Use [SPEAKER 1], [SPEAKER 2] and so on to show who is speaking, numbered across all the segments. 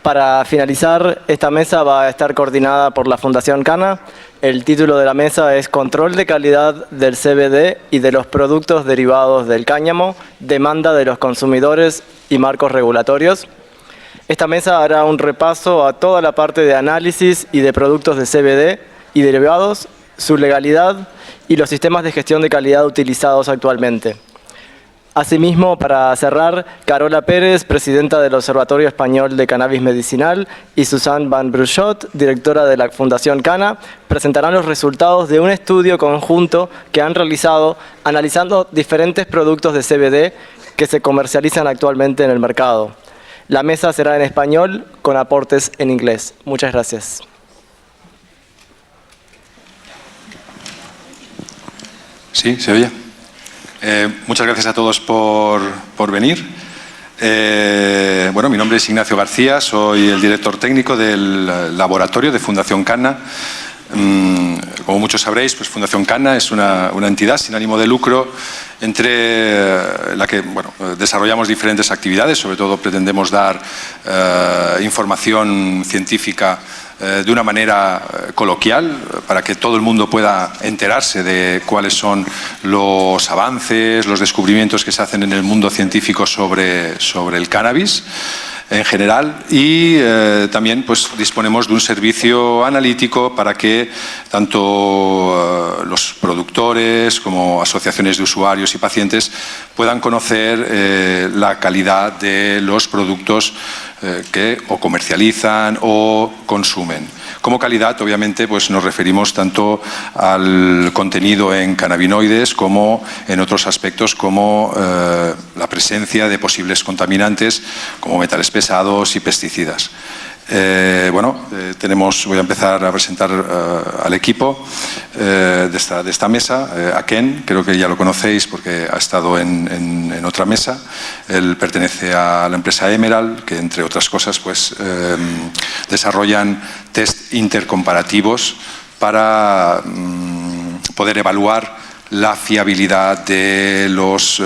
[SPEAKER 1] Para finalizar, esta mesa va a estar coordinada por la Fundación Cana. El título de la mesa es Control de calidad del CBD y de los productos derivados del cáñamo, demanda de los consumidores y marcos regulatorios. Esta mesa hará un repaso a toda la parte de análisis y de productos de CBD y derivados, su legalidad y los sistemas de gestión de calidad utilizados actualmente. Asimismo, para cerrar, Carola Pérez, presidenta del Observatorio Español de Cannabis Medicinal, y Susan Van Bruchot, directora de la Fundación Cana, presentarán los resultados de un estudio conjunto que han realizado analizando diferentes productos de CBD que se comercializan actualmente en el mercado. La mesa será en español con aportes en inglés. Muchas gracias.
[SPEAKER 2] Sí, se oye. Muchas gracias a todos por venir. Bueno, mi nombre es Ignacio García, soy el director técnico del laboratorio de Fundación Cana. Como muchos sabréis, pues Fundación Cana es una entidad sin ánimo de lucro entre la que desarrollamos diferentes actividades. Sobre todo pretendemos dar información científica de una manera coloquial para que todo el mundo pueda enterarse de cuáles son los avances, los descubrimientos que se hacen en el mundo científico sobre el cannabis en general, y también pues disponemos de un servicio analítico para que tanto los productores como asociaciones de usuarios y pacientes puedan conocer la calidad de los productos que o comercializan o consumen. Como calidad, obviamente, pues nos referimos tanto al contenido en cannabinoides como en otros aspectos como la presencia de posibles contaminantes como metales pesados y pesticidas. Voy a empezar a presentar al equipo de esta mesa. A Ken, creo que ya lo conocéis porque ha estado en otra mesa. Él pertenece a la empresa Emerald, que entre otras cosas pues desarrollan test intercomparativos para poder evaluar la fiabilidad de los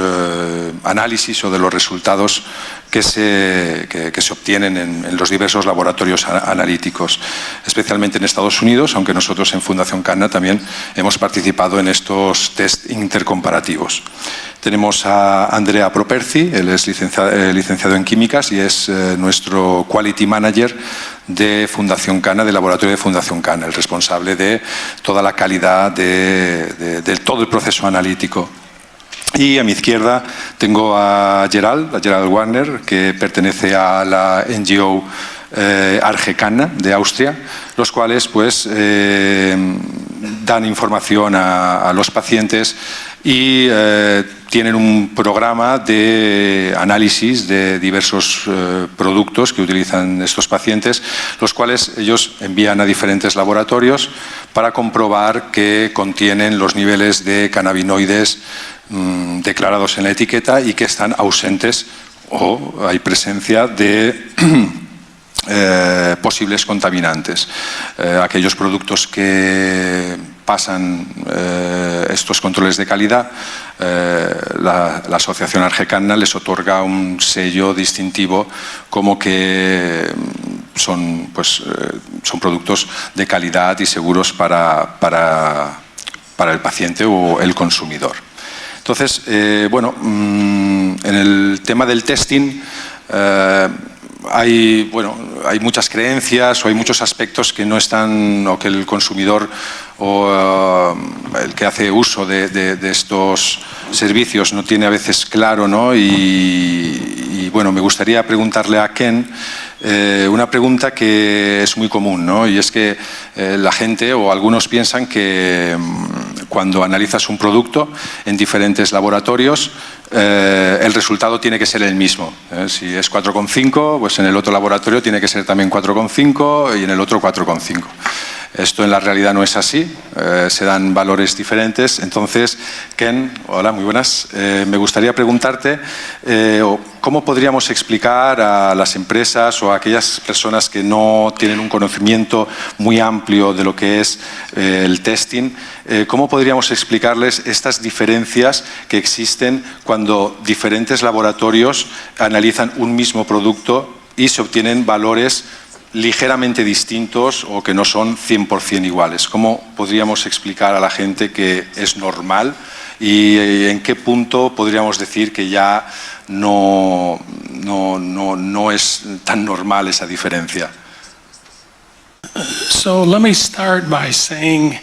[SPEAKER 2] análisis o de los resultados que se obtienen en los diversos laboratorios analíticos, especialmente en Estados Unidos, aunque nosotros en Fundación Cana también hemos participado en estos test intercomparativos. Tenemos a Andrea Properzi, él es licenciado en Químicas y es nuestro Quality Manager de Fundación Cana, del laboratorio de Fundación Cana, el responsable de toda la calidad de todo el proceso analítico. Y a mi izquierda tengo a Gerald Warner, que pertenece a la NGO Arge-Cana de Austria, los cuales pues dan información a los pacientes y tienen un programa de análisis de diversos productos que utilizan estos pacientes, los cuales ellos envían a diferentes laboratorios para comprobar que contienen los niveles de cannabinoides declarados en la etiqueta y que están ausentes o hay presencia de posibles contaminantes. Aquellos productos que pasan estos controles de calidad, la asociación Arge-Cana les otorga un sello distintivo como que son productos de calidad y seguros para el paciente o el consumidor. Entonces, en el tema del testing hay muchas creencias o hay muchos aspectos que no están, o que el consumidor o el que hace uso de estos servicios no tiene a veces claro, ¿no? Y me gustaría preguntarle a Ken una pregunta que es muy común, ¿no? Y es que la gente o algunos piensan que cuando analizas un producto en diferentes laboratorios el resultado tiene que ser el mismo. Si es 4,5, pues en el otro laboratorio tiene que ser también 4,5 y en el otro 4,5. Esto en la realidad no es así, se dan valores diferentes. Entonces, Ken, hola, muy buenas. Me gustaría preguntarte cómo podríamos explicar a las empresas o a aquellas personas que no tienen un conocimiento muy amplio de lo que es el testing, cómo podríamos explicarles estas diferencias que existen cuando diferentes laboratorios analizan un mismo producto y se obtienen valores ligeramente distintos o que no son 100% iguales. ¿Cómo podríamos explicar a la gente que es normal y en qué punto podríamos decir que ya no es tan normal esa diferencia?
[SPEAKER 3] So let me start by saying,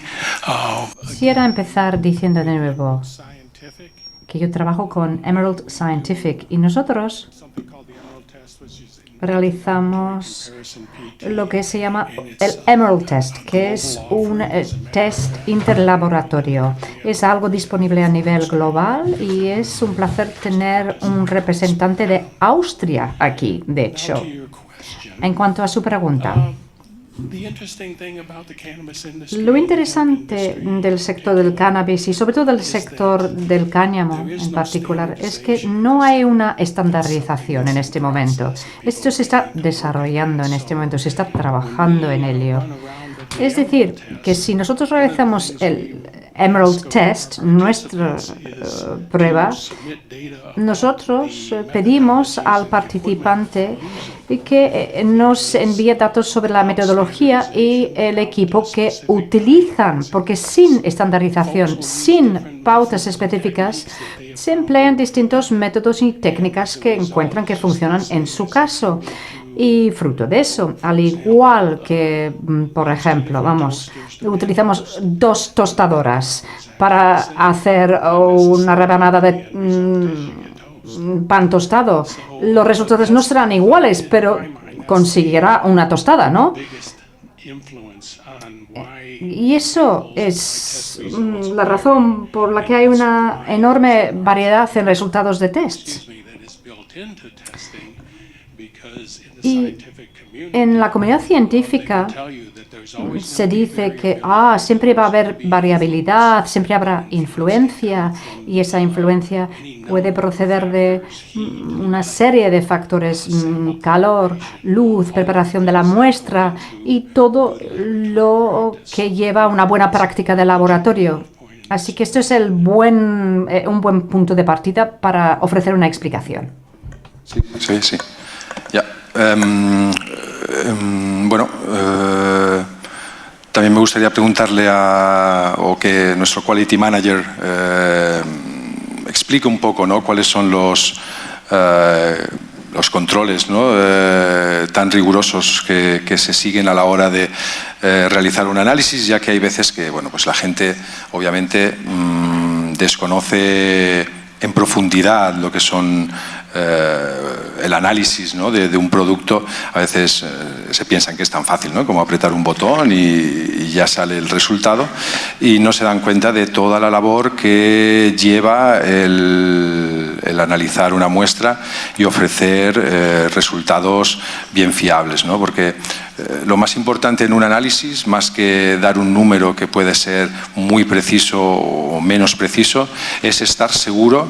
[SPEAKER 4] Quisiera empezar diciendo de nuevo
[SPEAKER 3] scientific,
[SPEAKER 4] que yo trabajo con Emerald Scientific y nosotros realizamos lo que se llama el Emerald Test, que es un test interlaboratorio. Es algo disponible a nivel global y es un placer tener un representante de Austria aquí, de hecho. En cuanto a su pregunta,
[SPEAKER 3] the interesting thing about the cannabis industry,
[SPEAKER 4] lo interesante del sector del cannabis y sobre todo del sector del cáñamo en particular es que no hay una estandarización en este momento. Esto se está desarrollando en este momento, se está trabajando en ello. Es decir, que si nosotros realizamos el Emerald Test, nuestra prueba, nosotros pedimos al participante que nos envíe datos sobre la metodología y el equipo que utilizan, porque sin estandarización, sin pautas específicas, se emplean distintos métodos y técnicas que encuentran que funcionan en su caso. Y fruto de eso, al igual que, por ejemplo, utilizamos 2 tostadoras para hacer una rebanada de pan tostado, los resultados no serán iguales, pero conseguirá una tostada, ¿no? Y eso es la razón por la que hay una enorme variedad en resultados de tests. Y en la comunidad científica se dice que siempre va a haber variabilidad, siempre habrá influencia, y esa influencia puede proceder de una serie de factores: calor, luz, preparación de la muestra y todo lo que lleva a una buena práctica de laboratorio. Así que esto es un buen punto de partida para ofrecer una explicación.
[SPEAKER 2] Sí. Ya. También me gustaría preguntarle o que nuestro Quality Manager explique un poco, ¿no?, cuáles son los controles, ¿no?, tan rigurosos que se siguen a la hora de realizar un análisis, ya que hay veces que pues la gente obviamente desconoce en profundidad lo que son el análisis, ¿no?, de un producto. A veces se piensan que es tan fácil, ¿no?, como apretar un botón y ya sale el resultado, y no se dan cuenta de toda la labor que lleva el analizar una muestra y ofrecer resultados bien fiables, ¿no? Porque lo más importante en un análisis, más que dar un número que puede ser muy preciso o menos preciso, es estar seguro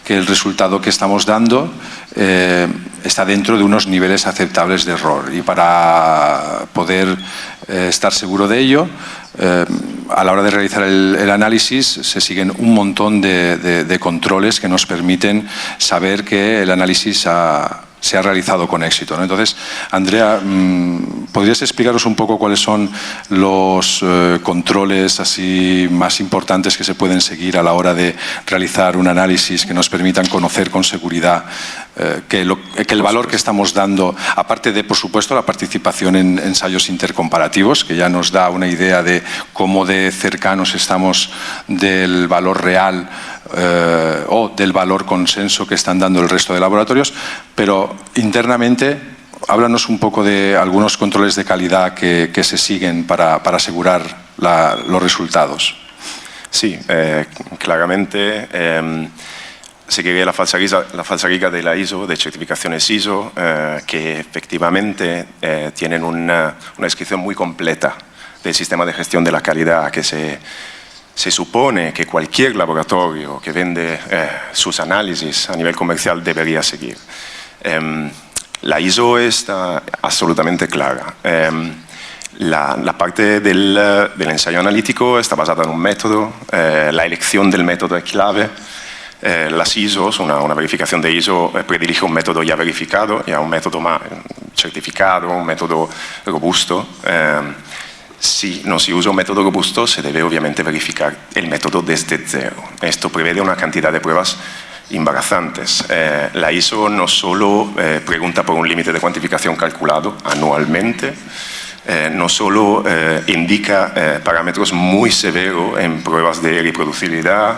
[SPEAKER 2] que el resultado que estamos dando está dentro de unos niveles aceptables de error. Y para poder estar seguro de ello, a la hora de realizar el análisis se siguen un montón de controles que nos permiten saber que el análisis se ha realizado con éxito, ¿no? Entonces, Andrea, ¿podrías explicaros un poco cuáles son los controles así más importantes que se pueden seguir a la hora de realizar un análisis que nos permitan conocer con seguridad que el valor que estamos dando, aparte de, por supuesto, la participación en ensayos intercomparativos, que ya nos da una idea de cómo de cercanos estamos del valor real o del valor consenso que están dando el resto de laboratorios, pero internamente háblanos un poco de algunos controles de calidad que se siguen para asegurar los resultados.
[SPEAKER 5] Sí, claramente seguiría la falsa riga de la ISO, de certificaciones ISO, que efectivamente tienen una descripción muy completa del sistema de gestión de la calidad que se supone que cualquier laboratorio que vende sus análisis a nivel comercial debería seguir. La ISO está absolutamente clara. La parte del ensayo analítico está basada en un método, la elección del método es clave. Las ISOs, una verificación de ISO predilige un método ya verificado, ya un método más certificado, un método robusto. Si no se usa un método robusto, se debe obviamente verificar el método desde cero. Esto prevé una cantidad de pruebas embarazantes. La ISO no solo pregunta por un límite de cuantificación calculado anualmente, no solo indica parámetros muy severos en pruebas de reproducibilidad,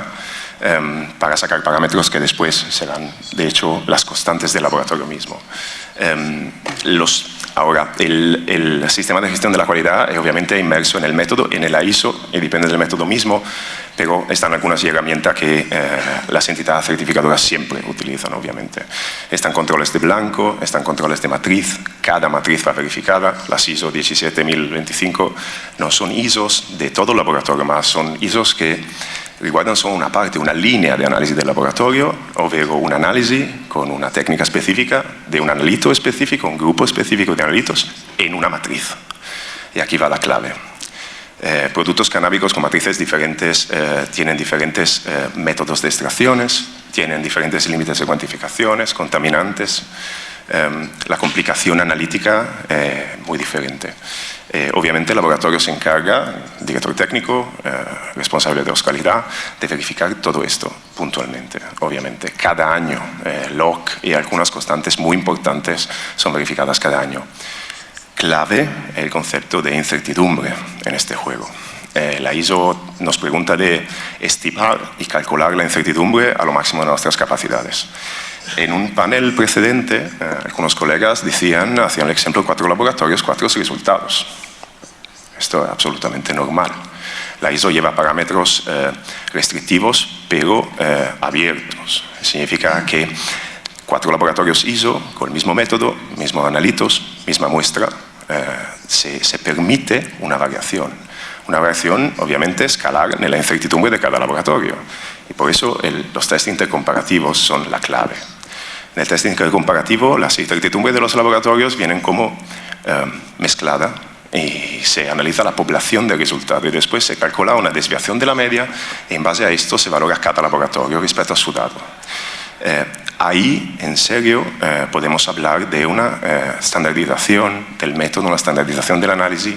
[SPEAKER 5] para sacar parámetros que después serán, de hecho, las constantes del laboratorio mismo. Ahora, el sistema de gestión de la calidad es obviamente inmerso en el método, en el ISO, y depende del método mismo, pero están algunas herramientas que las entidades certificadoras siempre utilizan, obviamente. Están controles de blanco, están controles de matriz, cada matriz va verificada. Las ISO 17025 no son ISOs de todo el laboratorio, más son ISOs que riguardan solo una parte, una línea de análisis del laboratorio, ovvero un análisis con una técnica específica de un analito específico, un grupo específico de analitos en una matriz. Y aquí va la clave. Productos canábicos con matrices diferentes tienen diferentes métodos de extracciones, tienen diferentes límites de cuantificaciones, contaminantes. La complicación analítica muy diferente. Obviamente el laboratorio se encarga, director técnico, responsable de calidad, de verificar todo esto puntualmente. Obviamente cada año log y algunas constantes muy importantes son verificadas cada año. Clave el concepto de incertidumbre en este juego. La ISO nos pregunta de estimar y calcular la incertidumbre a lo máximo de nuestras capacidades. En un panel precedente, algunos colegas hacían el ejemplo de 4 laboratorios, 4 resultados. Esto es absolutamente normal. La ISO lleva parámetros restrictivos, pero abiertos. Significa que 4 laboratorios ISO, con el mismo método, mismos analitos, misma muestra, se permite una variación. Una variación, obviamente, escalar en la incertidumbre de cada laboratorio. Y por eso los test intercomparativos son la clave. En el test intercomparativo, las incertidumbres de los laboratorios vienen como mezclada y se analiza la población de resultados y después se calcula una desviación de la media y en base a esto se valora cada laboratorio respecto a su dado. Ahí, en serio, podemos hablar de una estandarización del método, una estandarización del análisis,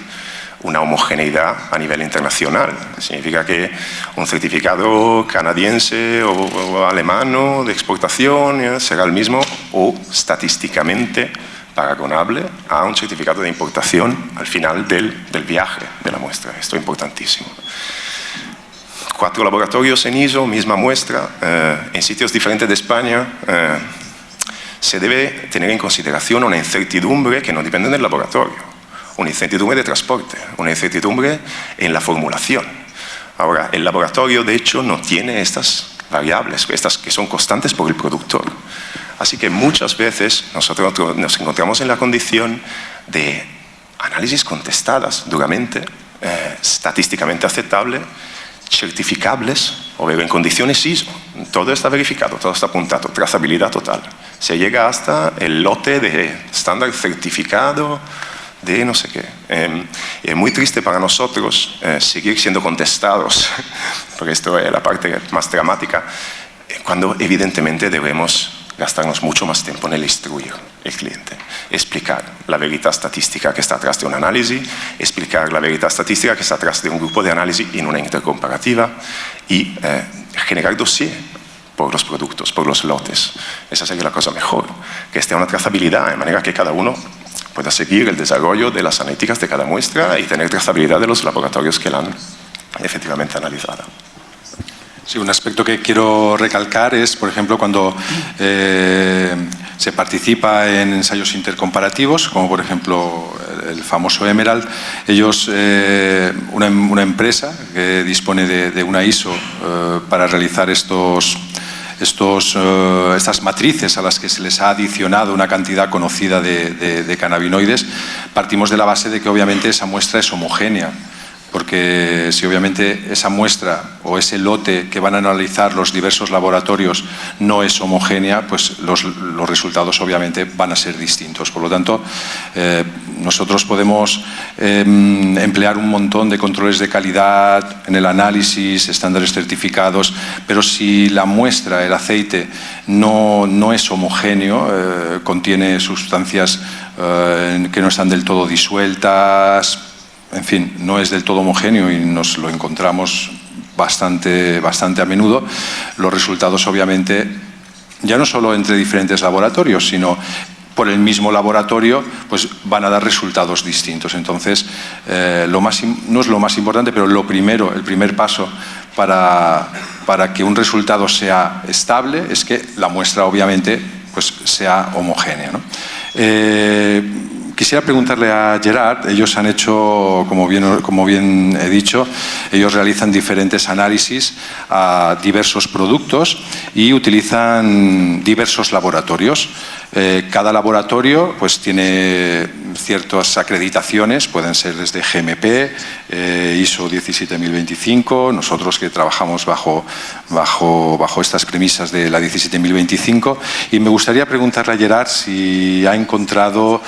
[SPEAKER 5] una homogeneidad a nivel internacional. Significa que un certificado canadiense o alemán de exportación será el mismo o estadísticamente paragonable a un certificado de importación al final del viaje de la muestra. Esto es importantísimo. 4 laboratorios en ISO, misma muestra, en sitios diferentes de España. Se debe tener en consideración una incertidumbre que no depende del laboratorio. Una incertidumbre de transporte, una incertidumbre en la formulación. Ahora, el laboratorio, de hecho, no tiene estas variables, estas que son constantes por el productor. Así que muchas veces nosotros nos encontramos en la condición de análisis contestadas duramente, estadísticamente aceptables, certificables, o en condiciones ISO. Todo está verificado, todo está apuntado, trazabilidad total. Se llega hasta el lote de estándar certificado de no sé qué. Es muy triste para nosotros seguir siendo contestados, porque esto es la parte más dramática, cuando evidentemente debemos gastarnos mucho más tiempo en el instruir el cliente, explicar la veridad estadística que está atrás de un análisis, explicar la veridad estadística que está atrás de un grupo de análisis en una intercomparativa y generar dossier por los productos, por los lotes. Esa sería la cosa mejor, que esté una trazabilidad de manera que cada uno pueda seguir el desarrollo de las analíticas de cada muestra y tener trazabilidad de los laboratorios que la han efectivamente analizado.
[SPEAKER 2] Sí, un aspecto que quiero recalcar es, por ejemplo, cuando se participa en ensayos intercomparativos, como por ejemplo el famoso Emerald. Ellos, una empresa que dispone de una ISO para realizar estas matrices a las que se les ha adicionado una cantidad conocida de cannabinoides, partimos de la base de que obviamente esa muestra es homogénea, porque si obviamente esa muestra o ese lote que van a analizar los diversos laboratorios no es homogénea, pues los resultados obviamente van a ser distintos. Por lo tanto, nosotros podemos emplear un montón de controles de calidad en el análisis, estándares certificados, pero si la muestra, el aceite, no es homogéneo, contiene sustancias que no están del todo disueltas, en fin, no es del todo homogéneo y nos lo encontramos bastante a menudo, los resultados obviamente, ya no solo entre diferentes laboratorios, sino por el mismo laboratorio, pues van a dar resultados distintos. Entonces, no es lo más importante, pero el primer paso para que un resultado sea estable es que la muestra obviamente pues sea homogénea, ¿no? Quisiera preguntarle a Gerard, ellos han hecho, como bien he dicho, ellos realizan diferentes análisis a diversos productos y utilizan diversos laboratorios. Cada laboratorio pues tiene ciertas acreditaciones, pueden ser desde GMP, ISO 17025, nosotros que trabajamos bajo estas premisas de la 17025, y me gustaría preguntarle a Gerard si ha encontrado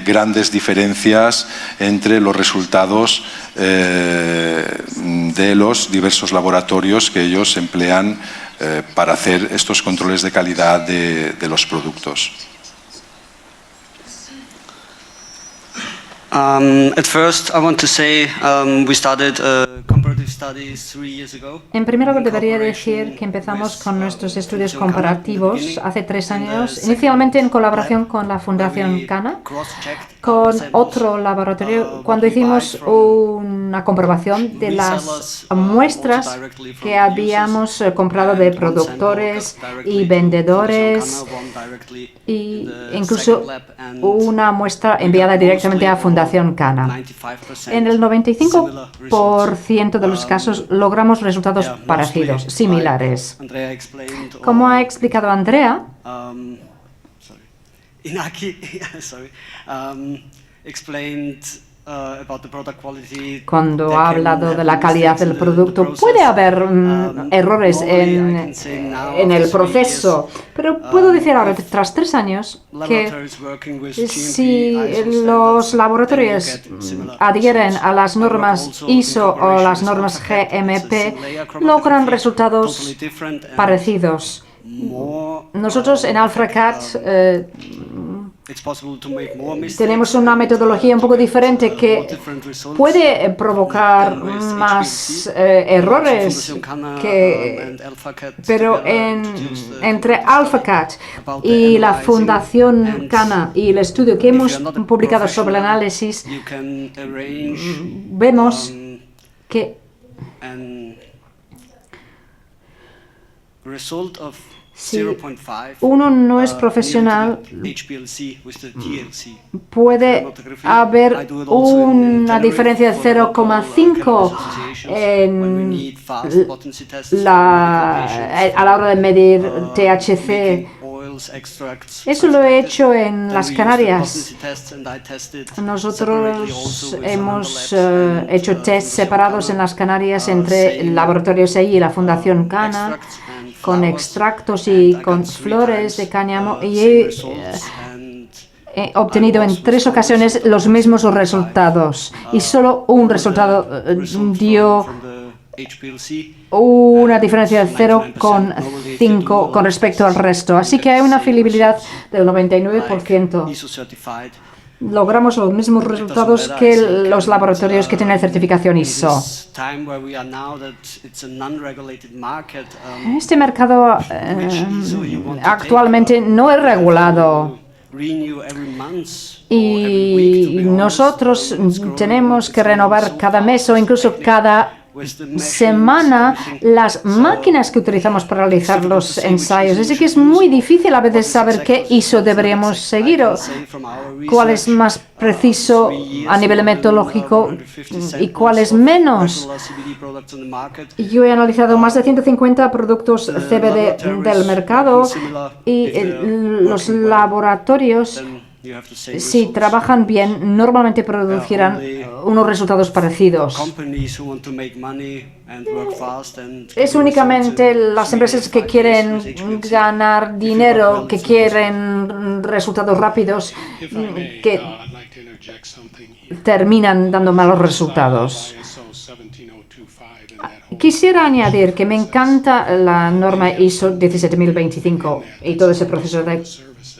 [SPEAKER 2] grandes diferencias entre los resultados de los diversos laboratorios que ellos emplean para hacer estos controles de calidad de los productos.
[SPEAKER 6] At first, I want to say we started comparative studies 3 years ago.
[SPEAKER 4] En primer lugar, debería decir que empezamos con nuestros estudios comparativos hace 3 años, inicialmente en colaboración con la Fundación Cana, con otro laboratorio, cuando hicimos una comprobación de las muestras que habíamos comprado de productores y vendedores, e incluso una muestra enviada directamente a Fundación Cana. En el 95% de los casos logramos resultados parecidos, similares. Como ha explicado Andrea, cuando ha hablado de la calidad del producto, puede haber errores en el proceso, pero puedo decir ahora, tras 3 años, que si los laboratorios adhieren a las normas ISO o las normas GMP, logran resultados parecidos. Nosotros en AlphaCat tenemos una metodología un poco diferente que puede provocar más errores, pero entre AlphaCat y la Fundación Cana y el estudio que hemos publicado sobre el análisis, vemos que si uno no es profesional, puede haber una diferencia de 0,5 a la hora de medir THC. Eso lo he hecho en las Canarias. Nosotros hemos hecho test separados en las Canarias entre el laboratorio SEI y la Fundación Cana, con extractos y con flores de cáñamo, y he obtenido en 3 ocasiones los mismos resultados, y solo un resultado dio una diferencia de 0,5 con respecto al resto. Así que hay una fiabilidad del 99%. Logramos los mismos resultados que los laboratorios que tienen certificación ISO. Este mercado actualmente no es regulado y nosotros tenemos que renovar cada mes o incluso cada semana las máquinas que utilizamos para realizar los ensayos. Así que es muy difícil a veces saber qué ISO deberíamos seguir o cuál es más preciso a nivel metodológico y cuál es menos. Yo he analizado más de 150 productos CBD del mercado y los laboratorios, si trabajan bien, normalmente producirán unos resultados parecidos. Es únicamente las empresas que quieren ganar dinero, que quieren resultados rápidos, que
[SPEAKER 3] project something here.
[SPEAKER 4] terminan dando malos resultados.
[SPEAKER 3] ISO 17025 in that whole
[SPEAKER 4] Quisiera añadir que me encanta la norma ISO 17025 y todo ese proceso de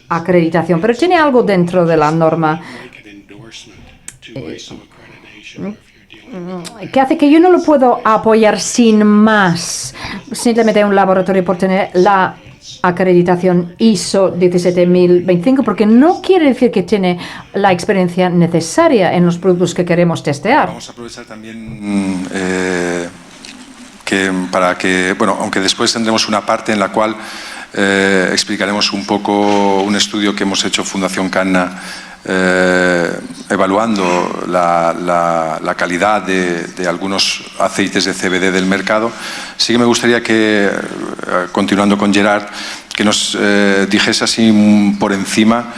[SPEAKER 4] acreditación, pero tiene algo dentro de la norma
[SPEAKER 3] blanket endorsement to ISO accreditation if you're dealing
[SPEAKER 4] que hace que yo no lo puedo apoyar sin más, simplemente un laboratorio por tener la acreditación ISO 17025, porque no quiere decir que tiene la experiencia necesaria en los productos que queremos testear.
[SPEAKER 2] Vamos a aprovechar también bueno, aunque después tendremos una parte en la cual explicaremos un poco un estudio que hemos hecho Fundación Canna evaluando la calidad de algunos aceites de CBD del mercado. Sí que me gustaría que, continuando con Gerard, que nos dijese así por encima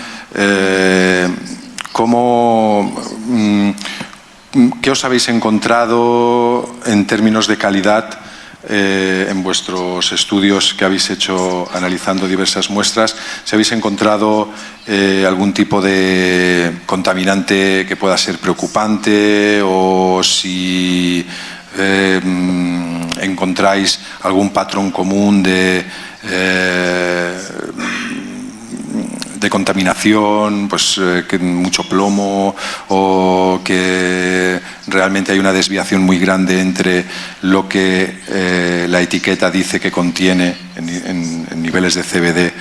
[SPEAKER 2] qué os habéis encontrado en términos de calidad en vuestros estudios que habéis hecho analizando diversas muestras. Si habéis encontrado algún tipo de contaminante que pueda ser preocupante, o si encontráis algún patrón común de contaminación, pues que mucho plomo, o que realmente hay una desviación muy grande entre lo que la etiqueta dice que contiene en niveles de CBD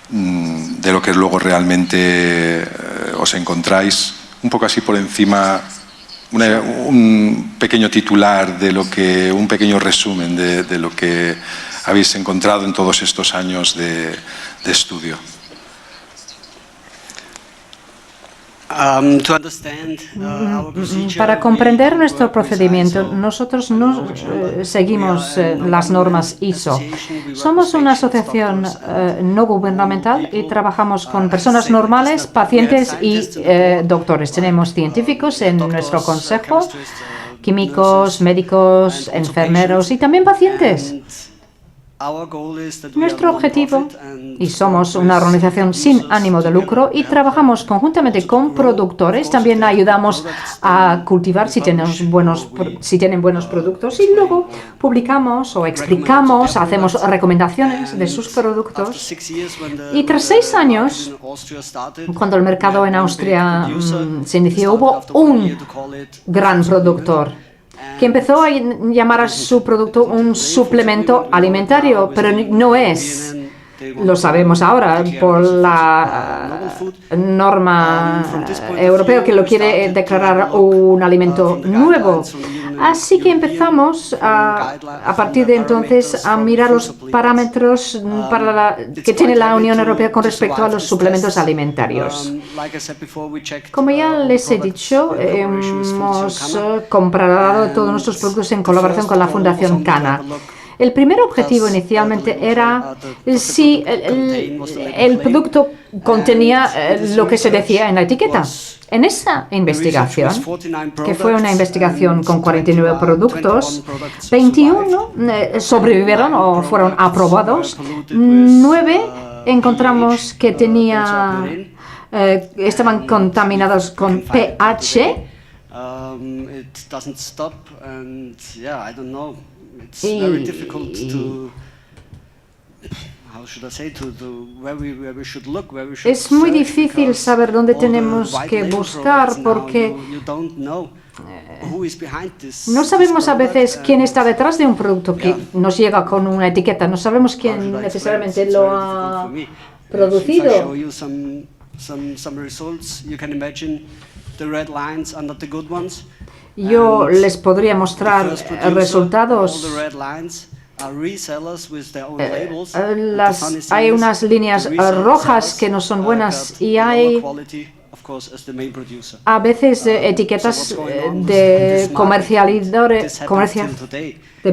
[SPEAKER 2] de lo que luego realmente os encontráis. Un poco así por encima, un pequeño titular de lo que, un pequeño resumen de lo que habéis encontrado en todos estos años de estudio.
[SPEAKER 4] Para comprender nuestro procedimiento, nosotros no seguimos las normas ISO. Somos una asociación no gubernamental y trabajamos con personas normales, pacientes y doctores. Tenemos científicos en nuestro consejo, químicos, médicos, enfermeros y también pacientes. Nuestro objetivo, y somos una organización sin ánimo de lucro y trabajamos conjuntamente con productores, también ayudamos a cultivar si tienen buenos productos, y luego publicamos o explicamos, hacemos recomendaciones de sus productos. Y tras 6 años, cuando el mercado en Austria se inició, hubo un gran productor que empezó a llamar a su producto un suplemento alimentario, pero no es. Lo sabemos ahora por la norma europea que lo quiere declarar un alimento nuevo. Así que empezamos a partir de entonces a mirar los parámetros que tiene la Unión Europea con respecto a los suplementos alimentarios. Como ya les he dicho, hemos comparado todos nuestros productos en colaboración con la Fundación Canna. El primer objetivo inicialmente era si el producto contenía lo que se decía en la etiqueta. En esa investigación, que fue una investigación con 49 productos, 21 sobrevivieron o fueron aprobados, 9 encontramos que estaban contaminados con pH. Es muy difícil saber dónde tenemos que buscar porque no sabemos a veces quién está detrás de un producto que nos llega con una etiqueta. No sabemos quién necesariamente lo ha producido. Yo les podría mostrar resultados. Hay unas líneas rojas que no son buenas y hay a veces etiquetas de de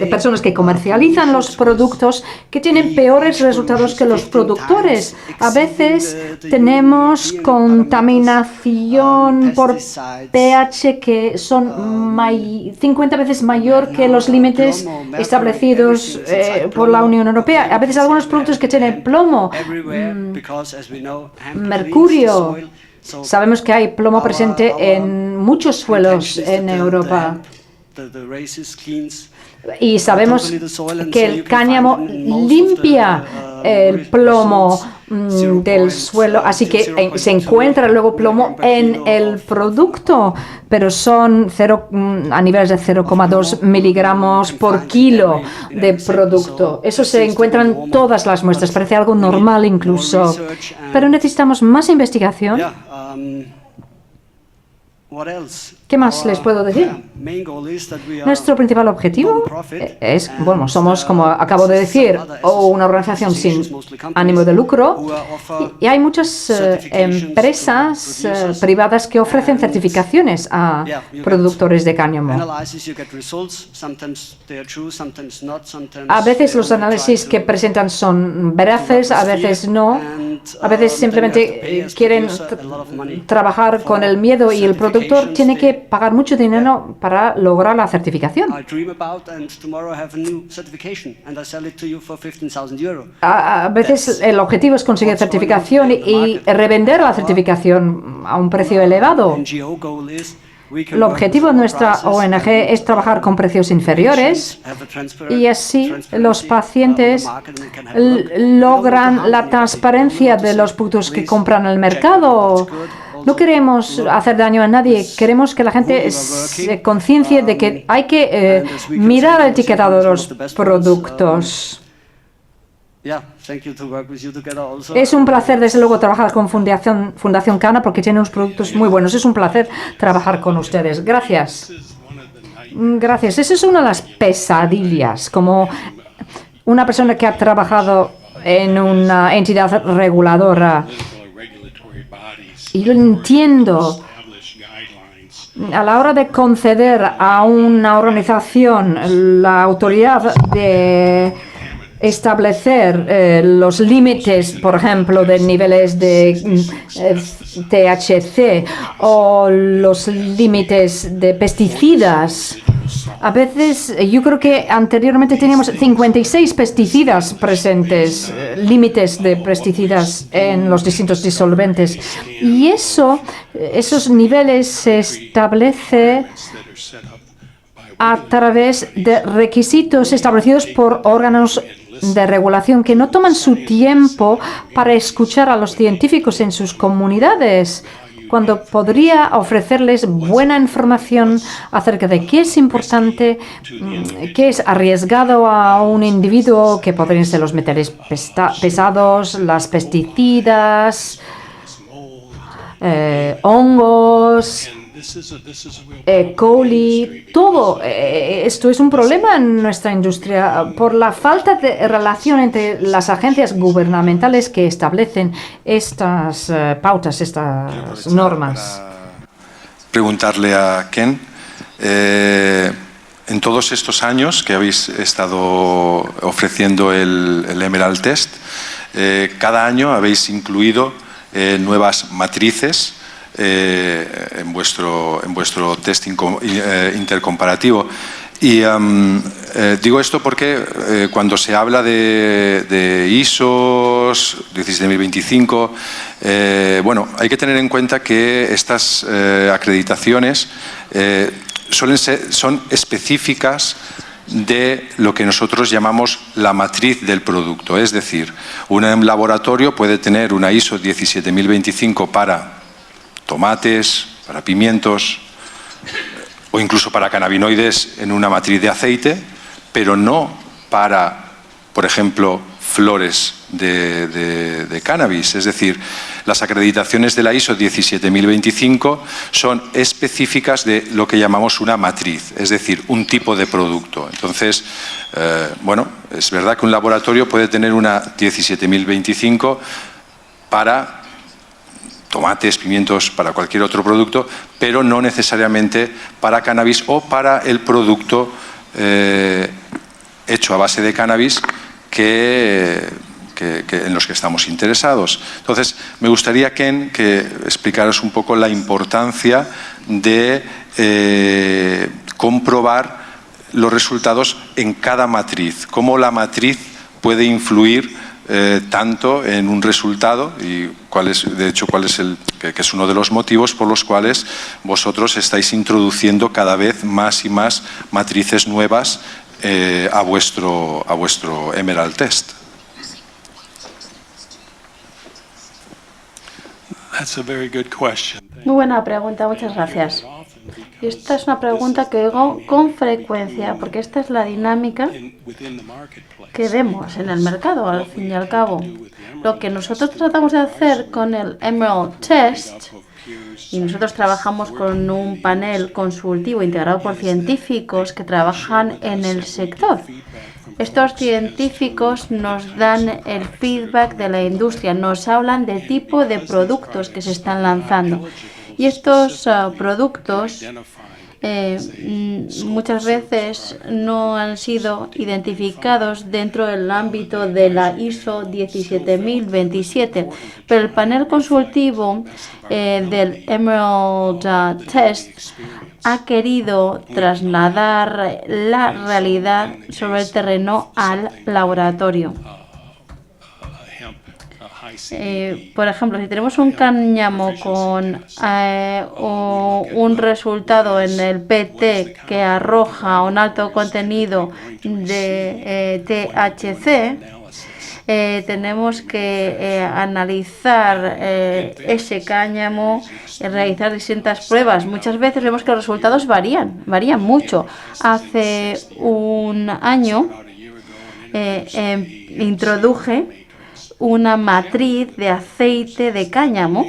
[SPEAKER 4] personas que comercializan los productos que tienen peores resultados que los productores. A veces tenemos contaminación por pH que son 50 veces mayor que los límites establecidos por la Unión Europea. A veces algunos productos que tienen plomo, mercurio, Sabemos que hay plomo presente en muchos suelos en Europa. Y sabemos que el cáñamo limpia el plomo del suelo, así que se encuentra luego plomo en el producto, pero son a niveles de 0,2 miligramos por kilo de producto. Eso se encuentra en todas las muestras, parece algo normal incluso, pero necesitamos más investigación. ¿Qué más les puedo decir? Nuestro principal objetivo es, bueno, somos, como acabo de decir, una organización sin ánimo de lucro y hay muchas empresas privadas que ofrecen certificaciones a productores de cáñamo. A veces los análisis que presentan son veraces, a veces no, a veces simplemente quieren trabajar con el miedo y el productor tiene que pagar mucho dinero para lograr la certificación. A veces el objetivo es conseguir certificación y revender la certificación a un precio elevado. El objetivo de nuestra ONG es trabajar con precios inferiores y así los pacientes logran la transparencia de los productos que compran en el mercado. No queremos hacer daño a nadie, queremos que la gente se conciencie de que hay que mirar el etiquetado de los productos. Es un placer, desde luego, trabajar con Fundación Cana porque tiene unos productos muy buenos. Es un placer trabajar con ustedes. Gracias. Gracias. Esa es una de las pesadillas, como una persona que ha trabajado en una entidad reguladora. Y yo entiendo, a la hora de conceder a una organización la autoridad de establecer los límites, por ejemplo, de niveles de THC o los límites de pesticidas. A veces, yo creo que anteriormente teníamos 56 pesticidas presentes, límites de pesticidas en los distintos disolventes. Y esos niveles se establece a través de requisitos establecidos por órganos de regulación que no toman su tiempo para escuchar a los científicos en sus comunidades, cuando podría ofrecerles buena información acerca de qué es importante, qué es arriesgado a un individuo, que podrían ser los metales pesados, las pesticidas, hongos, E. coli, todo esto es un problema en nuestra industria por la falta de relación entre las agencias gubernamentales que establecen estas pautas, estas normas.
[SPEAKER 2] Preguntarle a Ken, en todos estos años que habéis estado ofreciendo el Emerald Test, cada año habéis incluido nuevas matrices en vuestro testing intercomparativo. Y digo esto porque cuando se habla de ISOs 17025, bueno, hay que tener en cuenta que estas acreditaciones son específicas de lo que nosotros llamamos la matriz del producto. Es decir, un laboratorio puede tener una ISO 17025 para tomates, para pimientos o incluso para cannabinoides en una matriz de aceite, pero no para, por ejemplo, flores de cannabis. Es decir, las acreditaciones de la ISO 17025 son específicas de lo que llamamos una matriz, es decir, un tipo de producto. Entonces, bueno, es verdad que un laboratorio puede tener una 17025 para tomates, pimientos, para cualquier otro producto, pero no necesariamente para cannabis o para el producto hecho a base de cannabis en los que estamos interesados. Entonces, me gustaría, Ken, que explicaras un poco la importancia de comprobar los resultados en cada matriz, cómo la matriz puede influir tanto en un resultado y cuál es que es uno de los motivos por los cuales vosotros estáis introduciendo cada vez más y más matrices nuevas a vuestro Emerald Test.
[SPEAKER 3] That's a very good question.
[SPEAKER 7] Muy buena pregunta, muchas gracias. Y esta es una pregunta que oigo con frecuencia, porque esta es la dinámica
[SPEAKER 3] Within the marketplace,
[SPEAKER 7] que vemos en el mercado, al fin y al cabo. Lo que nosotros tratamos de hacer con el Emerald Test, y nosotros trabajamos con un panel consultivo integrado por científicos que trabajan en el sector. Estos científicos nos dan el feedback de la industria, nos hablan del tipo de productos que se están lanzando. Y estos productos muchas veces no han sido identificados dentro del ámbito de la ISO 17027, pero el panel consultivo del Emerald Test ha querido trasladar la realidad sobre el terreno al laboratorio. Por ejemplo, si tenemos un cáñamo con un resultado en el PT que arroja un alto contenido de THC, tenemos que analizar ese cáñamo, realizar distintas pruebas. Muchas veces vemos que los resultados varían mucho. Hace un año introduje una matriz de aceite de cáñamo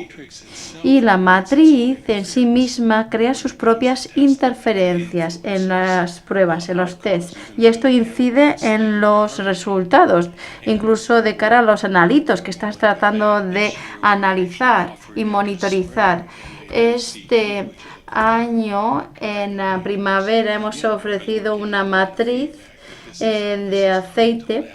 [SPEAKER 7] y la matriz en sí misma crea sus propias interferencias en las pruebas, en los tests, y esto incide en los resultados, incluso de cara a los analitos que estás tratando de analizar y monitorizar. Este año, en primavera, hemos ofrecido una matriz de aceite.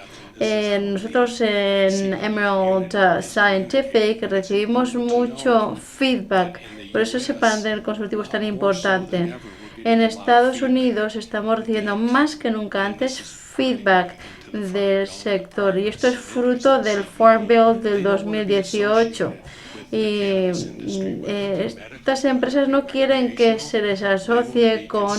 [SPEAKER 7] Nosotros en Emerald Scientific recibimos mucho feedback, por eso ese panel consultivo es tan importante. En Estados Unidos estamos recibiendo más que nunca antes feedback del sector, y esto es fruto del Farm Bill del 2018. Y estas empresas no quieren que se les asocie con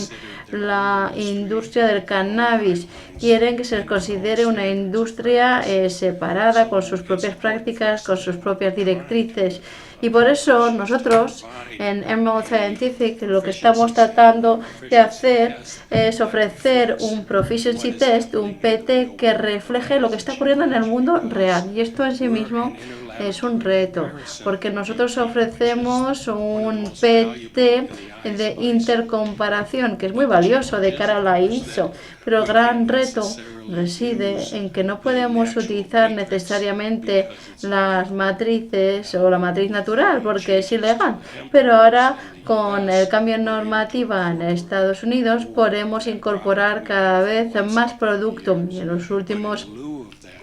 [SPEAKER 7] la industria del cannabis, quieren que se les considere una industria separada, con sus propias prácticas, con sus propias directrices. Y por eso nosotros en Emerald Scientific lo que estamos tratando de hacer es ofrecer un Proficiency Test, un PT que refleje lo que está ocurriendo en el mundo real. Y esto en sí mismo es un reto, porque nosotros ofrecemos un PT de intercomparación que es muy valioso de cara a la ISO, pero el gran reto reside en que no podemos utilizar necesariamente las matrices o la matriz natural porque es ilegal, pero ahora con el cambio en normativa en Estados Unidos podemos incorporar cada vez más producto, y en los últimos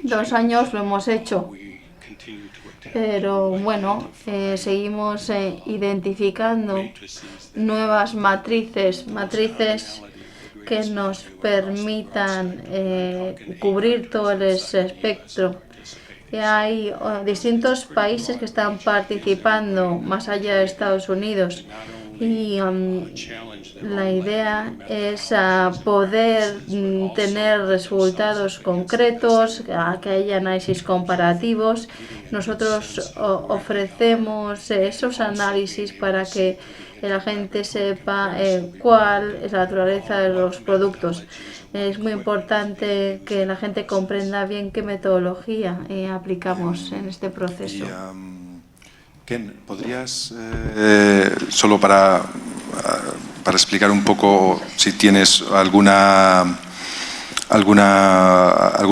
[SPEAKER 7] 2 años lo hemos hecho. Pero bueno, seguimos identificando nuevas matrices que nos permitan cubrir todo el espectro. Y hay distintos países que están participando más allá de Estados Unidos. Y la idea es poder tener resultados concretos, que haya análisis comparativos. Nosotros ofrecemos esos análisis para que la gente sepa cuál es la naturaleza de los productos. Es muy importante que la gente comprenda bien qué metodología aplicamos en este proceso.
[SPEAKER 2] Ken, ¿podrías, solo para explicar un poco, si tienes algún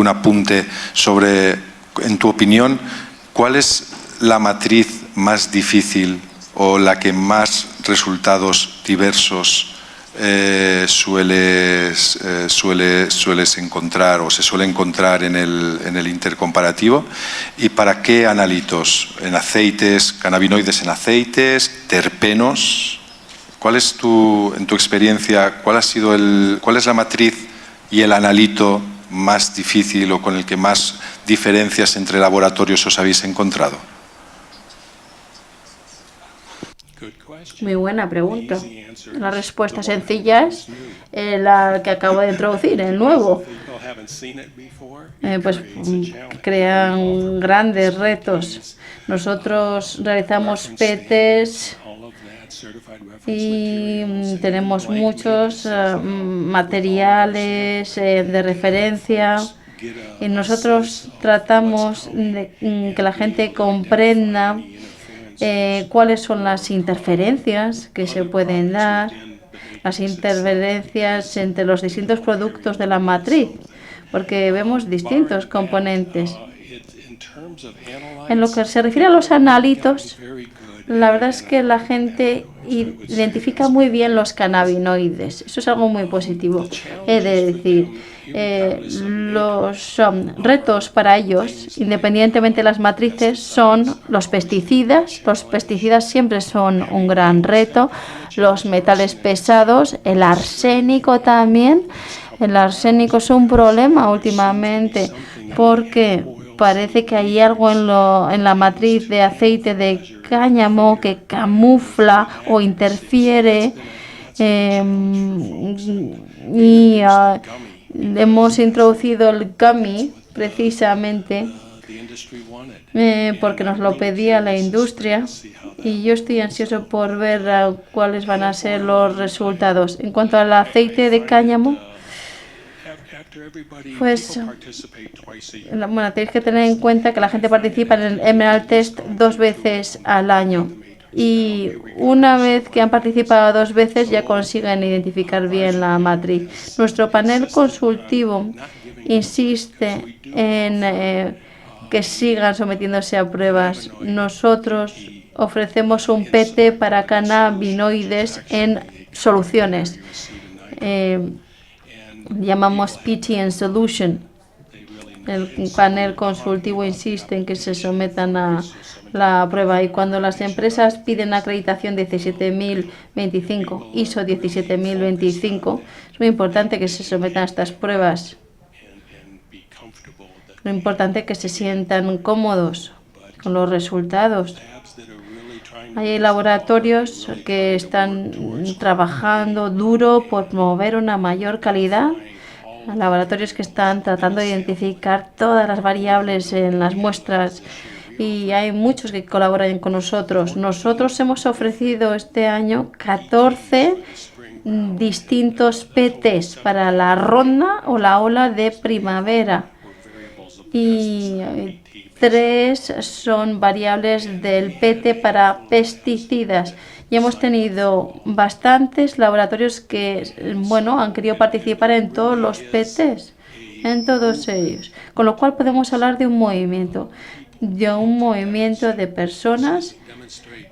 [SPEAKER 2] apunte sobre, en tu opinión, cuál es la matriz más difícil o la que más resultados diversos sueles encontrar o se suele encontrar en el intercomparativo, y para qué analitos, en aceites, cannabinoides en aceites, terpenos? ¿Cuál es en tu experiencia, cuál es la matriz y el analito más difícil o con el que más diferencias entre laboratorios os habéis encontrado?
[SPEAKER 7] Muy buena pregunta. La respuesta sencilla es la que acabo de introducir, el nuevo. Pues crean grandes retos. Nosotros realizamos PTs y tenemos muchos materiales de referencia. Y nosotros tratamos de que la gente comprenda cuáles son las interferencias que se pueden dar, las interferencias entre los distintos productos de la matriz, porque vemos distintos componentes. En lo que se refiere a los analitos, la verdad es que la gente identifica muy bien los cannabinoides. Eso es algo muy positivo. Es decir, los retos para ellos, independientemente de las matrices, son los pesticidas. Los pesticidas siempre son un gran reto. Los metales pesados, el arsénico también. El arsénico es un problema últimamente porque parece que hay algo en la matriz de aceite de cáñamo que camufla o interfiere y hemos introducido el gummy precisamente porque nos lo pedía la industria y yo estoy ansioso por ver cuáles van a ser los resultados. En cuanto al aceite de cáñamo, pues bueno, tenéis que tener en cuenta que la gente participa en el Emerald Test 2 veces al año y una vez que han participado 2 veces ya consiguen identificar bien la matriz. Nuestro panel consultivo insiste en que sigan sometiéndose a pruebas. Nosotros ofrecemos un PT para cannabinoides en soluciones. Llamamos PT en Solution. El panel consultivo insiste en que se sometan a la prueba y cuando las empresas piden acreditación 17025, ISO 17025, es muy importante que se sometan a estas pruebas. Lo importante es que se sientan cómodos con los resultados. Hay laboratorios que están trabajando duro por promover una mayor calidad. Laboratorios que están tratando de identificar todas las variables en las muestras y hay muchos que colaboran con nosotros. Nosotros hemos ofrecido este año 14 distintos PTs para la ronda o la ola de primavera y 3 son variables del PT para pesticidas. Y hemos tenido bastantes laboratorios que, bueno, han querido participar en todos los PTs, en todos ellos. Con lo cual podemos hablar de un movimiento de personas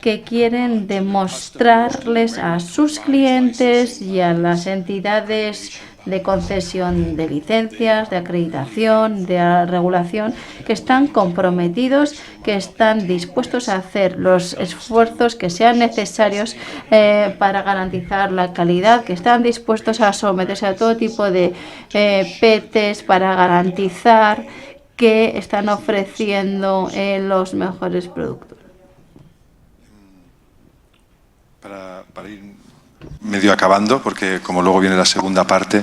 [SPEAKER 7] que quieren demostrarles a sus clientes y a las entidades de concesión de licencias, de acreditación, de regulación, que están comprometidos, que están dispuestos a hacer los esfuerzos que sean necesarios para garantizar la calidad, que están dispuestos a someterse a todo tipo de PTs para garantizar que están ofreciendo los mejores productos.
[SPEAKER 2] Para ir medio acabando, porque como luego viene la segunda parte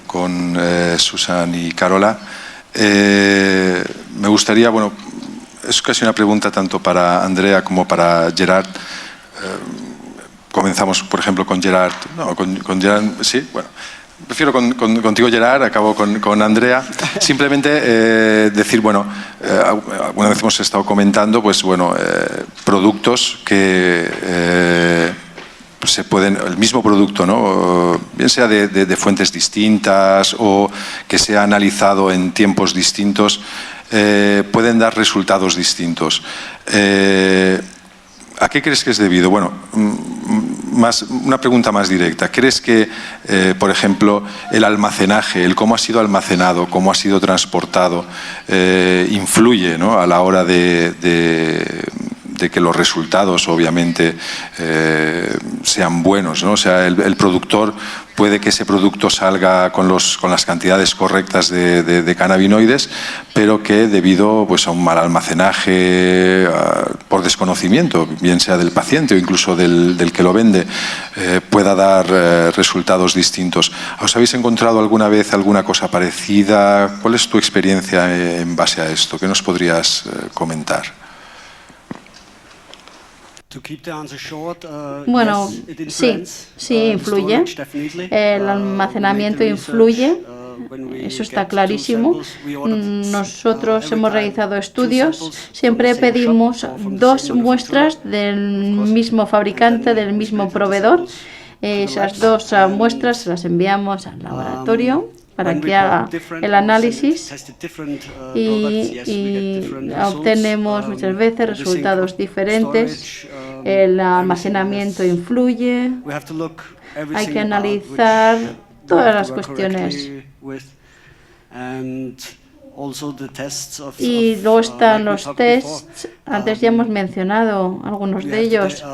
[SPEAKER 2] con Susan y Carola, me gustaría, bueno, es casi una pregunta tanto para Andrea como para Gerard. Comenzamos, por ejemplo, con Gerard. No, con Gerard, sí, bueno. Prefiero contigo, Gerard, acabo con Andrea. Simplemente decir, bueno, alguna vez hemos estado comentando, pues bueno, productos que se pueden, el mismo producto, ¿no? Bien sea de fuentes distintas o que sea analizado en tiempos distintos, pueden dar resultados distintos. ¿A qué crees que es debido? Bueno, una pregunta más directa. ¿Crees que, por ejemplo, el almacenaje, el cómo ha sido almacenado, cómo ha sido transportado, influye, ¿no?, a la hora de de que los resultados obviamente sean buenos, ¿no? O sea, el productor puede que ese producto salga con las cantidades correctas de cannabinoides, pero que debido pues, a un mal almacenaje, por desconocimiento, bien sea del paciente o incluso del que lo vende, pueda dar resultados distintos. ¿Os habéis encontrado alguna vez alguna cosa parecida? ¿Cuál es tu experiencia en base a esto? ¿Qué nos podrías comentar?
[SPEAKER 7] Bueno, sí influye. El almacenamiento influye. Eso está clarísimo. Nosotros hemos realizado estudios. Siempre pedimos 2 muestras del mismo fabricante, del mismo proveedor. Esas 2 muestras se las enviamos al laboratorio para que haga el análisis y obtenemos muchas veces resultados diferentes. El almacenamiento influye. Hay que analizar todas las cuestiones. Y luego están los tests. Antes ya hemos mencionado algunos de ellos.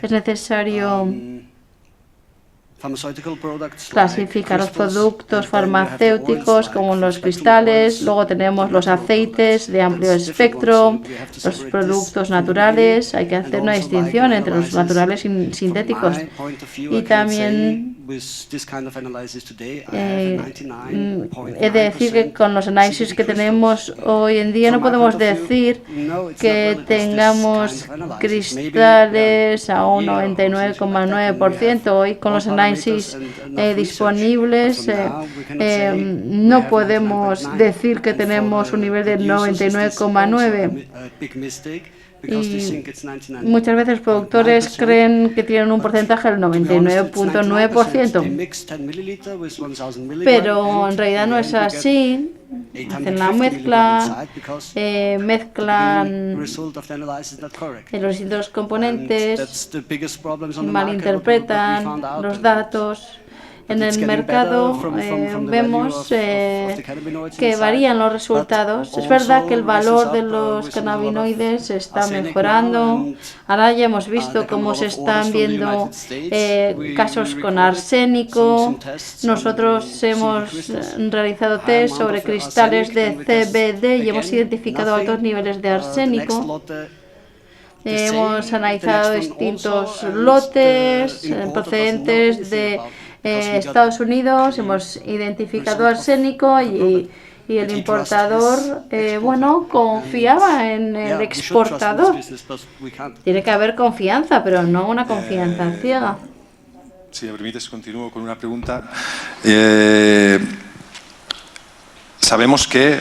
[SPEAKER 7] Es necesario clasificar los productos farmacéuticos como los cristales, luego tenemos los aceites de amplio espectro, los productos naturales. Hay que hacer una distinción entre los naturales y sintéticos. Y también he de decir que con los análisis que tenemos hoy en día no podemos decir que tengamos cristales a un 99,9%. Hoy con los análisis disponibles no podemos decir que tenemos un nivel de 99,9%. Y muchas veces los productores creen que tienen un porcentaje del 99,9%, pero en realidad no es así. Hacen la mezcla, mezclan los distintos componentes, malinterpretan los datos. En el mercado vemos que varían los resultados. Es verdad que el valor de los cannabinoides está mejorando. Ahora ya hemos visto cómo se están viendo casos con arsénico. Nosotros hemos realizado test sobre cristales de CBD y hemos identificado altos niveles de arsénico. Hemos analizado distintos lotes procedentes de Estados Unidos, hemos identificado arsénico y el importador, confiaba en el exportador. Tiene que haber confianza, pero no una confianza ciega.
[SPEAKER 2] Si me permites, continúo con una pregunta. Sabemos que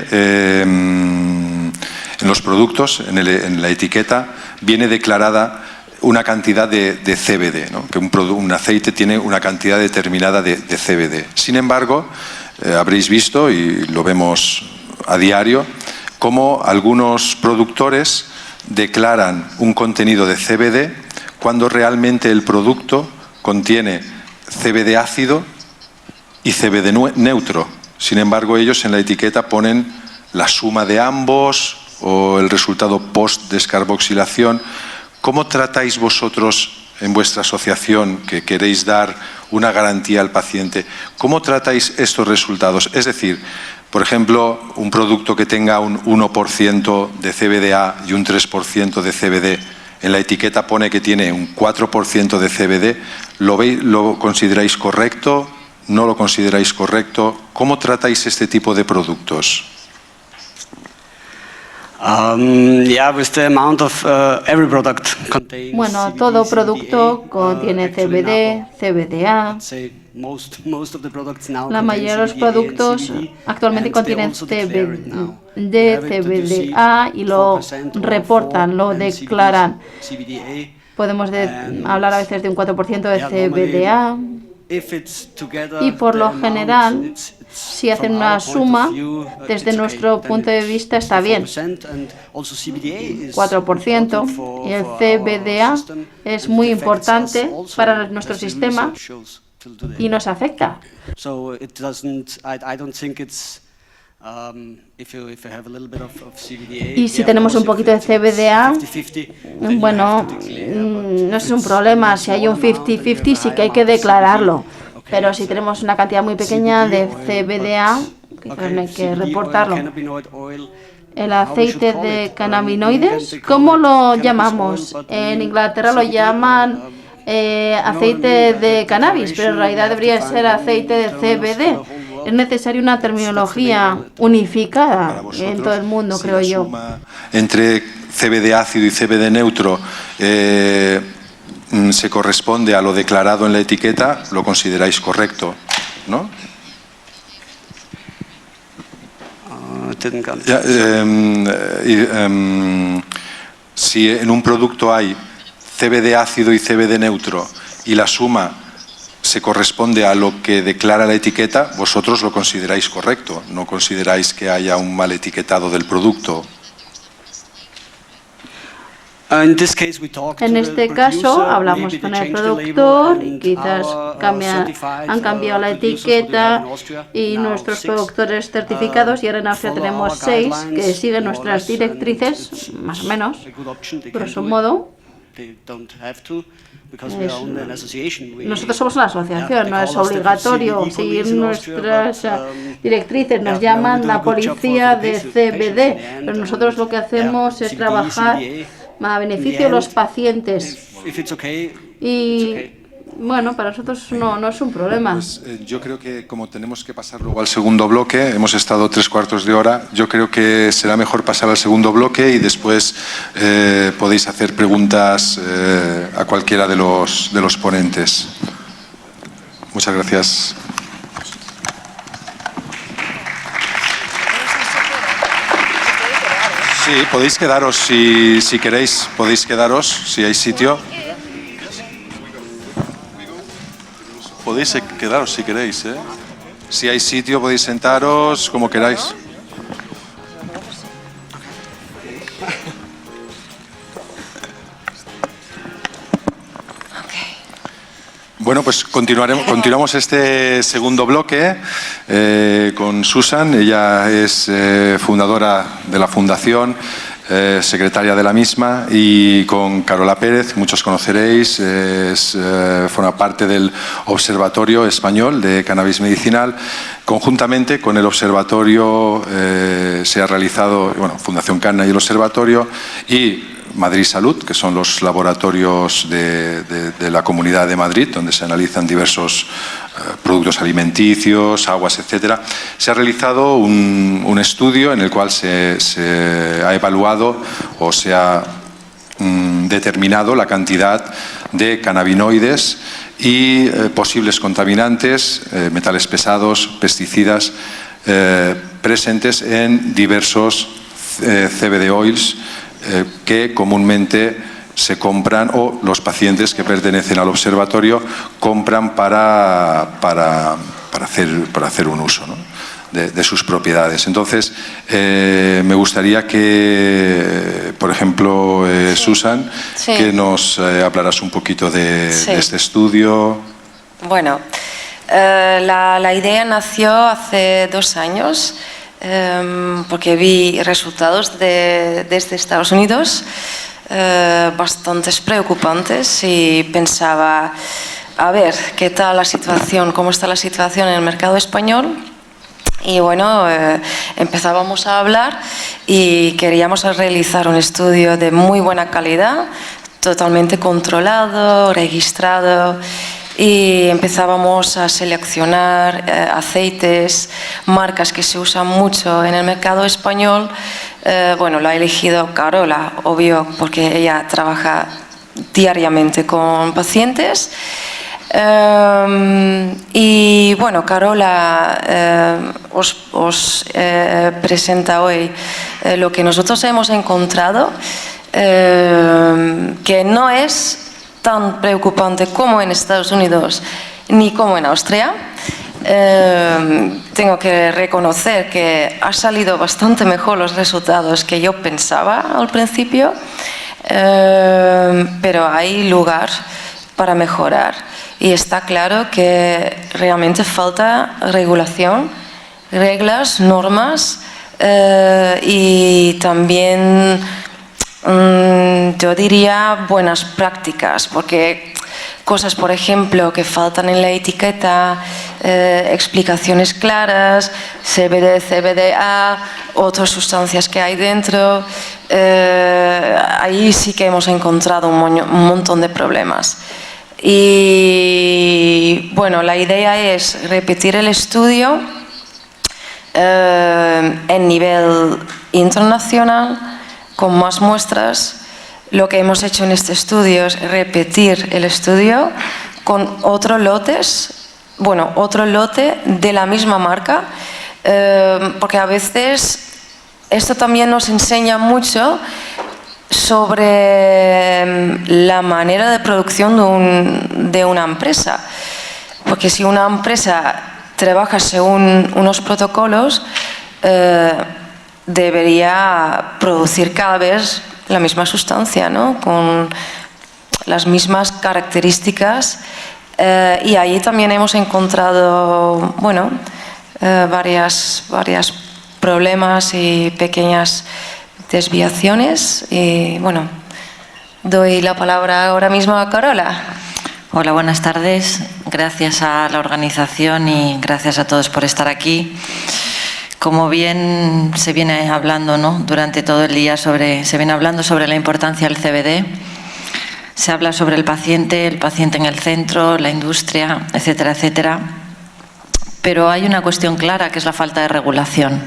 [SPEAKER 2] en los productos, en la etiqueta, viene declarada una cantidad de CBD, ¿no? Que un aceite tiene una cantidad determinada de CBD. Sin embargo, habréis visto, y lo vemos a diario, cómo algunos productores declaran un contenido de CBD cuando realmente el producto contiene CBD ácido y CBD neutro. Sin embargo, ellos en la etiqueta ponen la suma de ambos o el resultado post-descarboxilación. ¿Cómo tratáis vosotros en vuestra asociación, que queréis dar una garantía al paciente? ¿Cómo tratáis estos resultados? Es decir, por ejemplo, un producto que tenga un 1% de CBDA y un 3% de CBD, en la etiqueta pone que tiene un 4% de CBD, ¿lo consideráis correcto? ¿No lo consideráis correcto? ¿Cómo tratáis este tipo de productos?
[SPEAKER 7] Bueno, todo producto contiene CBD, CBDA. La mayoría de los productos actualmente contienen CBD, CBDA y lo reportan, lo declaran. Podemos hablar a veces de un 4% de CBDA. Y por lo general, si hacen una suma, desde nuestro punto de vista está bien. 4%. Y el CBDA es muy importante para nuestro sistema y nos afecta. Y si tenemos un poquito de CBDA, bueno, no es un problema. Si hay un 50-50 sí que hay que declararlo. Pero si tenemos una cantidad muy pequeña de CBDA, hay que reportarlo. El aceite de cannabinoides, ¿cómo lo llamamos? En Inglaterra lo llaman aceite de cannabis, pero en realidad debería ser aceite de CBD. Es necesaria una terminología unificada en todo el mundo, creo yo.
[SPEAKER 2] Entre CBD ácido y CBD neutro se corresponde a lo declarado en la etiqueta, lo consideráis correcto, ¿no? Si en un producto hay CBD ácido y CBD neutro y la suma se corresponde a lo que declara la etiqueta, vosotros lo consideráis correcto, no consideráis que haya un mal etiquetado del producto.
[SPEAKER 6] En este caso hablamos con el productor y quizás han cambiado la etiqueta y nuestros productores certificados, y ahora en Austria tenemos 6 que siguen nuestras directrices, más o menos, grosso modo. Nosotros somos una asociación, no es obligatorio seguir nuestras directrices, nos llaman la policía de CBD, pero nosotros lo que hacemos es trabajar a beneficio de los pacientes. Y bueno, para nosotros no es un problema.
[SPEAKER 2] Pues, yo creo que como tenemos que pasar luego al segundo bloque, hemos estado 3/4 de hora, yo creo que será mejor pasar al segundo bloque y después podéis hacer preguntas a cualquiera de los ponentes. Muchas gracias. Sí, podéis quedaros si queréis, podéis quedaros si hay sitio. Podéis quedaros si queréis, ¿eh? Si hay sitio podéis sentaros como queráis. Bueno, pues continuamos este segundo bloque con Susan. Ella es fundadora de la fundación, secretaria de la misma, y con Carola Pérez, muchos conoceréis, forma parte del Observatorio Español de Cannabis Medicinal. Conjuntamente con el observatorio se ha realizado, bueno, Fundación Canna y el observatorio, y Madrid Salud, que son los laboratorios de la Comunidad de Madrid, donde se analizan diversos productos alimenticios, aguas, etcétera. Se ha realizado un estudio en el cual se ha evaluado o se ha determinado la cantidad de cannabinoides y posibles contaminantes, metales pesados, pesticidas, presentes en diversos CBD oils que comúnmente se compran, o los pacientes que pertenecen al observatorio compran para hacer un uso, ¿no?, de sus propiedades. Entonces, me gustaría que, por ejemplo, Susan, que nos hablaras un poquito de este estudio.
[SPEAKER 8] Bueno, la idea nació hace 2 años. Porque vi resultados desde Estados Unidos bastante preocupantes y pensaba, a ver, ¿qué tal la situación? ¿Cómo está la situación en el mercado español? Y bueno, empezábamos a hablar y queríamos realizar un estudio de muy buena calidad, totalmente controlado, registrado. Y empezábamos a seleccionar aceites, marcas que se usan mucho en el mercado español. Bueno, lo ha elegido Carola, obvio, porque ella trabaja diariamente con pacientes. Y bueno, Carola os presenta hoy lo que nosotros hemos encontrado, que no es tan preocupante como en Estados Unidos ni como en Austria. Tengo que reconocer que ha salido bastante mejor los resultados que yo pensaba al principio, pero hay lugar para mejorar y está claro que realmente falta regulación reglas, normas y también yo diría buenas prácticas, porque cosas, por ejemplo, que faltan en la etiqueta, explicaciones claras, CBD, CBDA, otras sustancias que hay dentro, ahí sí que hemos encontrado un montón de problemas. Y bueno, la idea es repetir el estudio en nivel internacional, con más muestras. Lo que hemos hecho en este estudio es repetir el estudio con otro lote de la misma marca, porque a veces esto también nos enseña mucho sobre la manera de producción de una empresa. Porque si una empresa trabaja según unos protocolos, debería producir cada vez la misma sustancia, ¿no? Con las mismas características, y ahí también hemos encontrado, bueno, varios problemas y pequeñas desviaciones. Y bueno, doy la palabra ahora mismo a Carola.
[SPEAKER 9] Hola, buenas tardes. Gracias a la organización y gracias a todos por estar aquí. Como bien se viene hablando, ¿no?, durante todo el día, se viene hablando sobre la importancia del CBD. Se habla sobre el paciente en el centro, la industria, etcétera, etcétera. Pero hay una cuestión clara, que es la falta de regulación.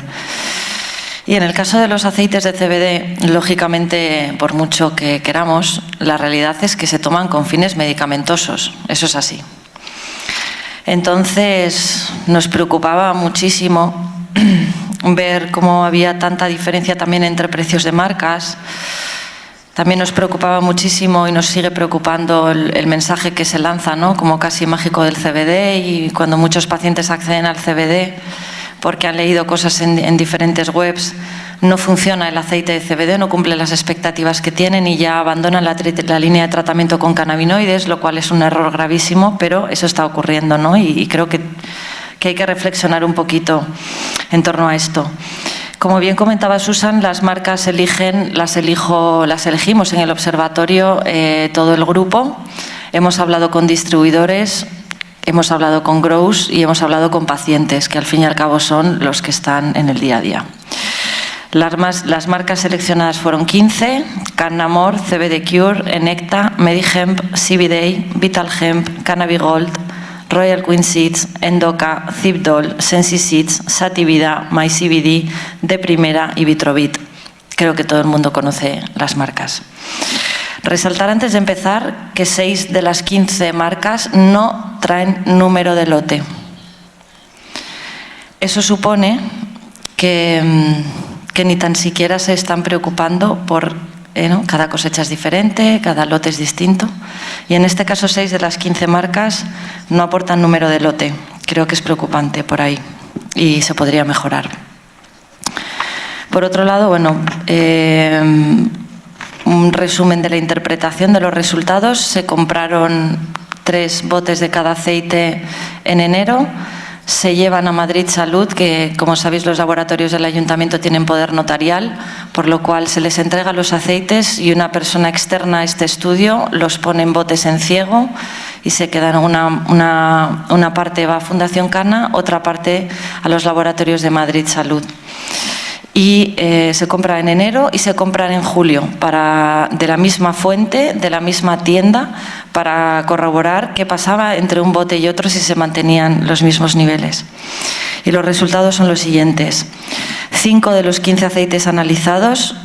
[SPEAKER 9] Y en el caso de los aceites de CBD, lógicamente, por mucho que queramos, la realidad es que se toman con fines medicamentosos. Eso es así. Entonces, nos preocupaba muchísimo ver cómo había tanta diferencia también entre precios de marcas. También nos preocupaba muchísimo y nos sigue preocupando el mensaje que se lanza, ¿no?, como casi mágico del CBD, y cuando muchos pacientes acceden al CBD porque han leído cosas en diferentes webs, no funciona el aceite de CBD, no cumple las expectativas que tienen y ya abandonan la línea de tratamiento con cannabinoides, lo cual es un error gravísimo, pero eso está ocurriendo, ¿no? Y creo que hay que reflexionar un poquito en torno a esto. Como bien comentaba Susan, las marcas las elegimos en el observatorio, todo el grupo. Hemos hablado con distribuidores, hemos hablado con grows y hemos hablado con pacientes, que al fin y al cabo son los que están en el día a día. Las marcas seleccionadas fueron 15, Cannamore, CBD Cure, Enecta, Medihemp, CBD, Vital Hemp, Cannabigold, Royal Queen Seeds, Endoca, Zipdol, Sensi Seeds, Sativida, MyCBD, De Primera y Vitrovit. Creo que todo el mundo conoce las marcas. Resaltar antes de empezar que 6 de las 15 marcas no traen número de lote. Eso supone que ni tan siquiera se están preocupando por ¿no? Cada cosecha es diferente, cada lote es distinto. Y en este caso 6 de las 15 marcas no aportan número de lote. Creo que es preocupante por ahí y se podría mejorar. Por otro lado, bueno, un resumen de la interpretación de los resultados. Se compraron 3 botes de cada aceite en enero. Se llevan a Madrid Salud, que como sabéis los laboratorios del ayuntamiento tienen poder notarial, por lo cual se les entregan los aceites y una persona externa a este estudio los pone en botes en ciego y se quedan una parte va a Fundación Cana, otra parte a los laboratorios de Madrid Salud. Y se compra en enero y se compran en julio de la misma fuente, de la misma tienda, para corroborar qué pasaba entre un bote y otro si se mantenían los mismos niveles. Y los resultados son los siguientes. 5 de los 15 aceites analizados,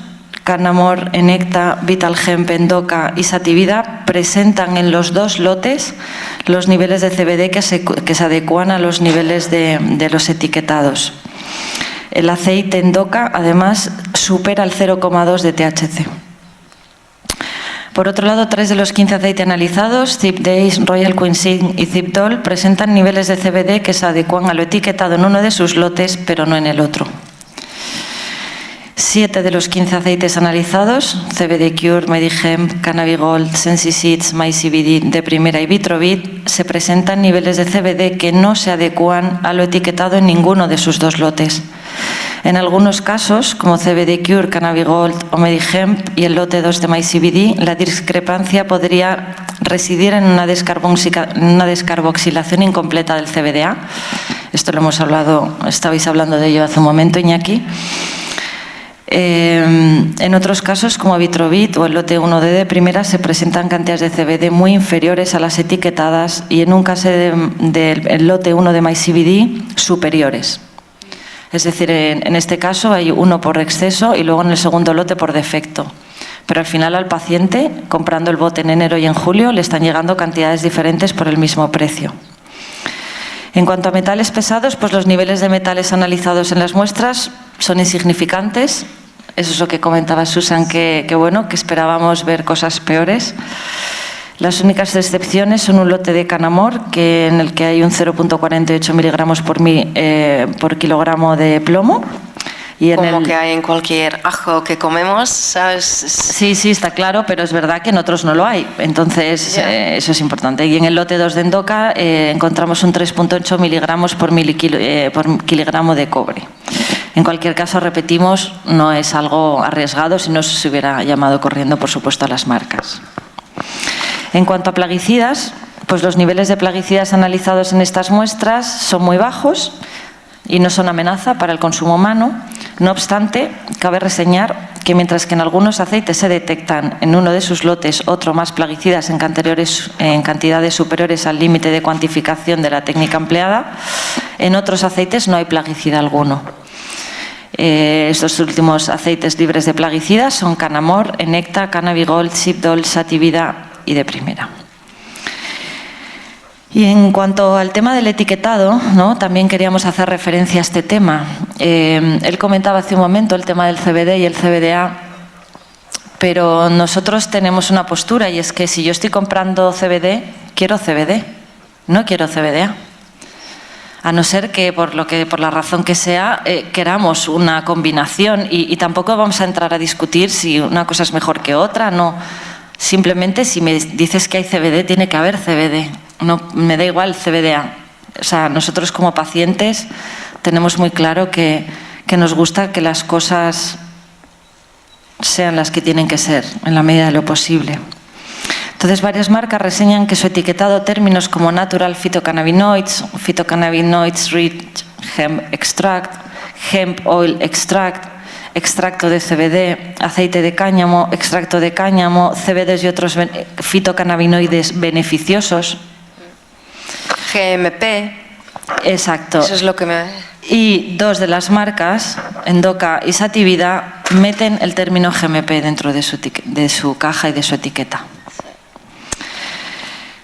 [SPEAKER 9] Cannamore, Enecta, Vital Hemp, Endoca y Sativida, presentan en los 2 lotes los niveles de CBD que se adecuan a los niveles de los etiquetados. El aceite Endoca, además, supera el 0,2 de THC. Por otro lado, 3 de los 15 aceites analizados, Zipdays, Royal Queen Seed y Zipdol, presentan niveles de CBD que se adecuan a lo etiquetado en uno de sus lotes, pero no en el otro. 7 de los 15 aceites analizados, CBD Cure, Medihemp, Cannabigold, SensiSeeds, MyCBD de primera y Vitrovit, se presentan niveles de CBD que no se adecúan a lo etiquetado en ninguno de sus dos lotes. En algunos casos, como CBD Cure, Cannabigold o Medihemp y el lote 2 de MyCBD, la discrepancia podría residir en una descarboxilación incompleta del CBDA. Esto lo hemos hablado, estabais hablando de ello hace un momento, Iñaki. En otros casos, como Vitrovit o el lote 1D de primera, se presentan cantidades de CBD muy inferiores a las etiquetadas y en un caso del lote 1 de MyCBD, superiores. Es decir, en este caso hay uno por exceso y luego en el segundo lote por defecto. Pero al final al paciente, comprando el bote en enero y en julio, le están llegando cantidades diferentes por el mismo precio. En cuanto a metales pesados, pues los niveles de metales analizados en las muestras son insignificantes. Eso es lo que comentaba Susan, que bueno, que esperábamos ver cosas peores. Las únicas excepciones son un lote de Canamor, en el que hay un 0,48 miligramos por kilogramo de plomo. Y
[SPEAKER 8] como que hay en cualquier ajo que comemos, ¿sabes?
[SPEAKER 9] Sí, está claro, pero es verdad que en otros no lo hay. Entonces, eso es importante. Y en el lote 2 de Endoca encontramos un 3,8 miligramos por kilogramo de cobre. En cualquier caso, repetimos, no es algo arriesgado, si no se hubiera llamado corriendo, por supuesto, a las marcas. En cuanto a plaguicidas, pues los niveles de plaguicidas analizados en estas muestras son muy bajos y no son amenaza para el consumo humano. No obstante, cabe reseñar que mientras que en algunos aceites se detectan en uno de sus lotes otro más plaguicidas en cantidades superiores al límite de cuantificación de la técnica empleada, en otros aceites no hay plaguicida alguno. Estos últimos aceites libres de plaguicidas son Canamor, Enecta, Cannabigold, Sipdol, Sativida y de primera. Y en cuanto al tema del etiquetado, ¿no?, también queríamos hacer referencia a este tema. Él comentaba hace un momento el tema del CBD y el CBDA, pero nosotros tenemos una postura y es que si yo estoy comprando CBD, quiero CBD, no quiero CBDA. A no ser que por la razón que sea, queramos una combinación y tampoco vamos a entrar a discutir si una cosa es mejor que otra, no. Simplemente si me dices que hay CBD, tiene que haber CBD. No, me da igual CBDA. O sea, nosotros como pacientes tenemos muy claro que nos gusta que las cosas sean las que tienen que ser, en la medida de lo posible. Entonces, varias marcas reseñan que su etiquetado términos como Natural Phytocannabinoids, Phytocannabinoids Rich Hemp Extract, Hemp Oil Extract, extracto de CBD, aceite de cáñamo, extracto de cáñamo, CBDs y otros fitocannabinoides beneficiosos.
[SPEAKER 8] GMP.
[SPEAKER 9] Exacto.
[SPEAKER 8] Eso es lo que me...
[SPEAKER 9] Y dos de las marcas, Endoca y Sativida, meten el término GMP dentro de su caja y de su etiqueta.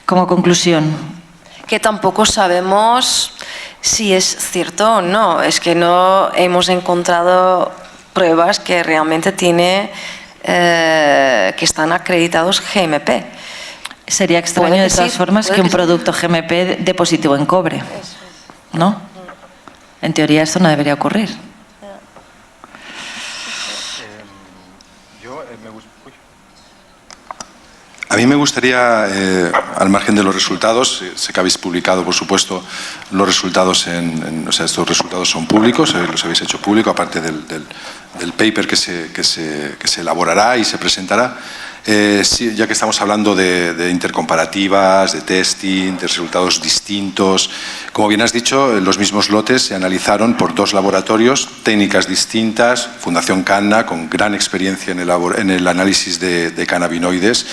[SPEAKER 9] Como conclusión.
[SPEAKER 8] Que tampoco sabemos si es cierto o no. Es que no hemos encontrado pruebas que realmente que están acreditados GMP.
[SPEAKER 9] Sería extraño de todas formas que un producto GMP dé positivo en cobre, ¿no? En teoría esto no debería ocurrir.
[SPEAKER 2] A mí me gustaría, al margen de los resultados, sé que habéis publicado, por supuesto, los resultados o sea, estos resultados son públicos, los habéis hecho público, aparte del paper que se elaborará y se presentará. Sí, ya que estamos hablando de intercomparativas, de testing, de resultados distintos, como bien has dicho, los mismos lotes se analizaron por dos laboratorios, técnicas distintas, Fundación Canna, con gran experiencia en el análisis de cannabinoides,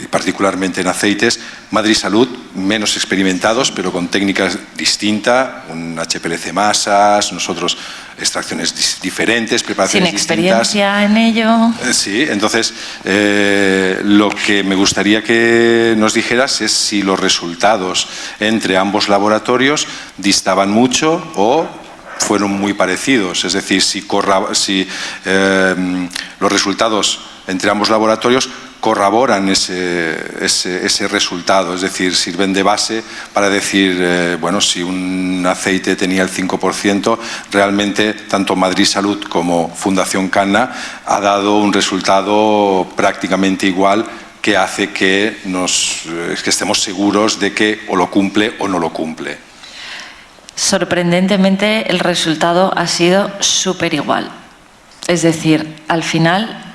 [SPEAKER 2] particularmente en aceites, Madrid Salud, menos experimentados, pero con técnicas distintas, un HPLC masas, nosotros extracciones diferentes, preparaciones distintas.
[SPEAKER 9] Sin experiencia en ello.
[SPEAKER 2] Sí, entonces lo que me gustaría que nos dijeras es si los resultados entre ambos laboratorios distaban mucho o fueron muy parecidos, es decir, si los resultados entre ambos laboratorios corroboran ese resultado, es decir, sirven de base para decir, bueno, si un aceite tenía el 5%, realmente tanto Madrid Salud como Fundación Cana ha dado un resultado prácticamente igual, que hace que estemos seguros de que o lo cumple o no lo cumple.
[SPEAKER 9] Sorprendentemente, el resultado ha sido súper igual. Es decir, al final,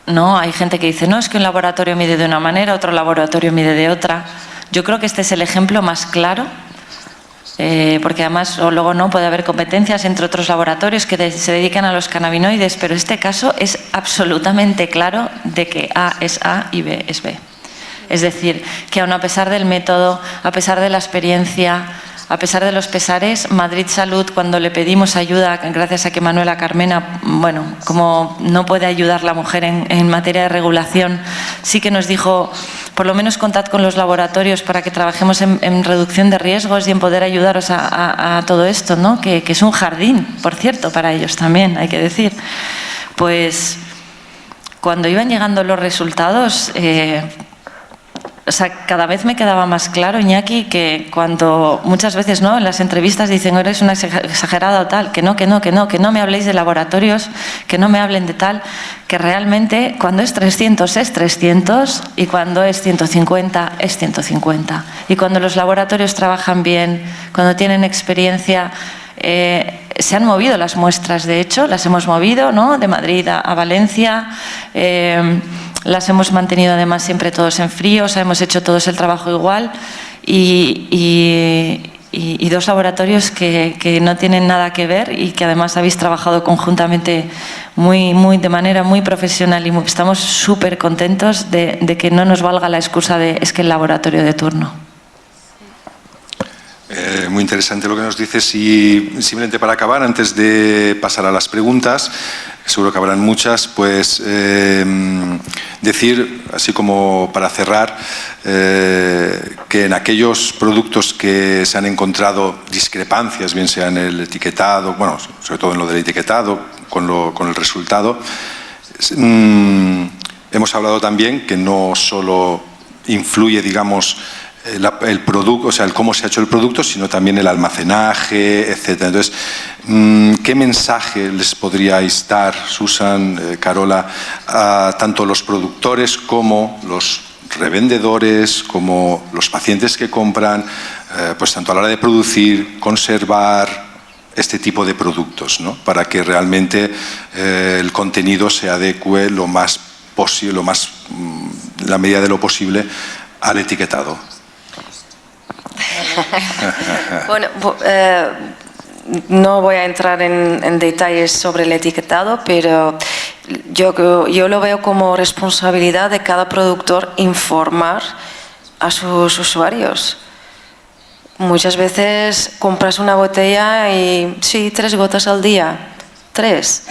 [SPEAKER 9] no, hay gente que dice, no, es que un laboratorio mide de una manera, otro laboratorio mide de otra. Yo creo que este es el ejemplo más claro, porque además o luego no puede haber competencias entre otros laboratorios que se dedican a los cannabinoides, pero este caso es absolutamente claro de que A es A y B es B. Es decir, que aun a pesar del método, a pesar de la experiencia, a pesar de los pesares, Madrid Salud, cuando le pedimos ayuda, gracias a que Manuela Carmena, bueno, como no puede ayudar la mujer en materia de regulación, sí que nos dijo, por lo menos contad con los laboratorios para que trabajemos en reducción de riesgos y en poder ayudaros a todo esto, ¿no? Que es un jardín, por cierto, para ellos también, hay que decir. Pues cuando iban llegando los resultados, o sea, cada vez me quedaba más claro, Iñaki, que cuando muchas veces, ¿no?, en las entrevistas dicen, eres una exagerada o tal, que no me habléis de laboratorios, que no me hablen de tal, que realmente cuando es 300 es 300 y cuando es 150 es 150. Y cuando los laboratorios trabajan bien, cuando tienen experiencia, se han movido las muestras, de hecho, las hemos movido, ¿no?, de Madrid a Valencia, las hemos mantenido además siempre todos en frío, o sea, hemos hecho todos el trabajo igual y dos laboratorios que no tienen nada que ver y que además habéis trabajado conjuntamente de manera muy profesional y estamos súper contentos de que no nos valga la excusa de es que el laboratorio de turno.
[SPEAKER 2] Muy interesante lo que nos dices y simplemente para acabar, antes de pasar a las preguntas, seguro que habrán muchas, pues decir, así como para cerrar, que en aquellos productos que se han encontrado discrepancias, bien sea en el etiquetado, bueno, sobre todo en lo del etiquetado, con el resultado, hemos hablado también que no solo influye, digamos, el producto, o sea, el cómo se ha hecho el producto, sino también el almacenaje, etcétera. Entonces, ¿qué mensaje les podríais dar, Susan, Carola, a tanto los productores como los revendedores, como los pacientes que compran, pues tanto a la hora de producir, conservar este tipo de productos, ¿no?, para que realmente el contenido se adecue lo más posible, en la medida de lo posible, al etiquetado?
[SPEAKER 8] Bueno, no voy a entrar en detalles sobre el etiquetado, pero yo lo veo como responsabilidad de cada productor informar a sus usuarios. Muchas veces compras una botella y sí, 3 gotas al día. 3.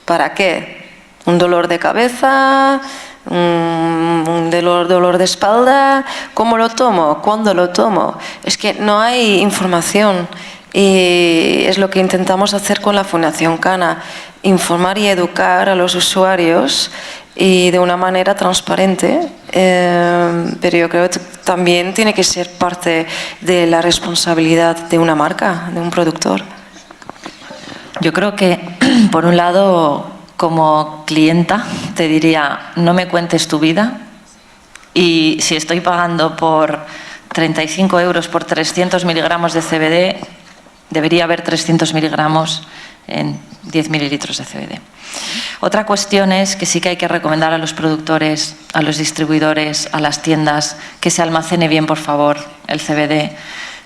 [SPEAKER 8] ¿Para qué? ¿Un dolor de cabeza? ¿Un dolor de espalda? ¿Cómo lo tomo? ¿Cuándo lo tomo? Es que no hay información y es lo que intentamos hacer con la Fundación Cana, informar y educar a los usuarios y de una manera transparente, pero yo creo que también tiene que ser parte de la responsabilidad de una marca, de un productor.
[SPEAKER 9] Yo creo que, por un lado, como clienta, te diría, no me cuentes tu vida y si estoy pagando por 35 euros por 300 miligramos de CBD, debería haber 300 miligramos en 10 mililitros de CBD. Otra cuestión es que sí que hay que recomendar a los productores, a los distribuidores, a las tiendas, que se almacene bien, por favor, el CBD,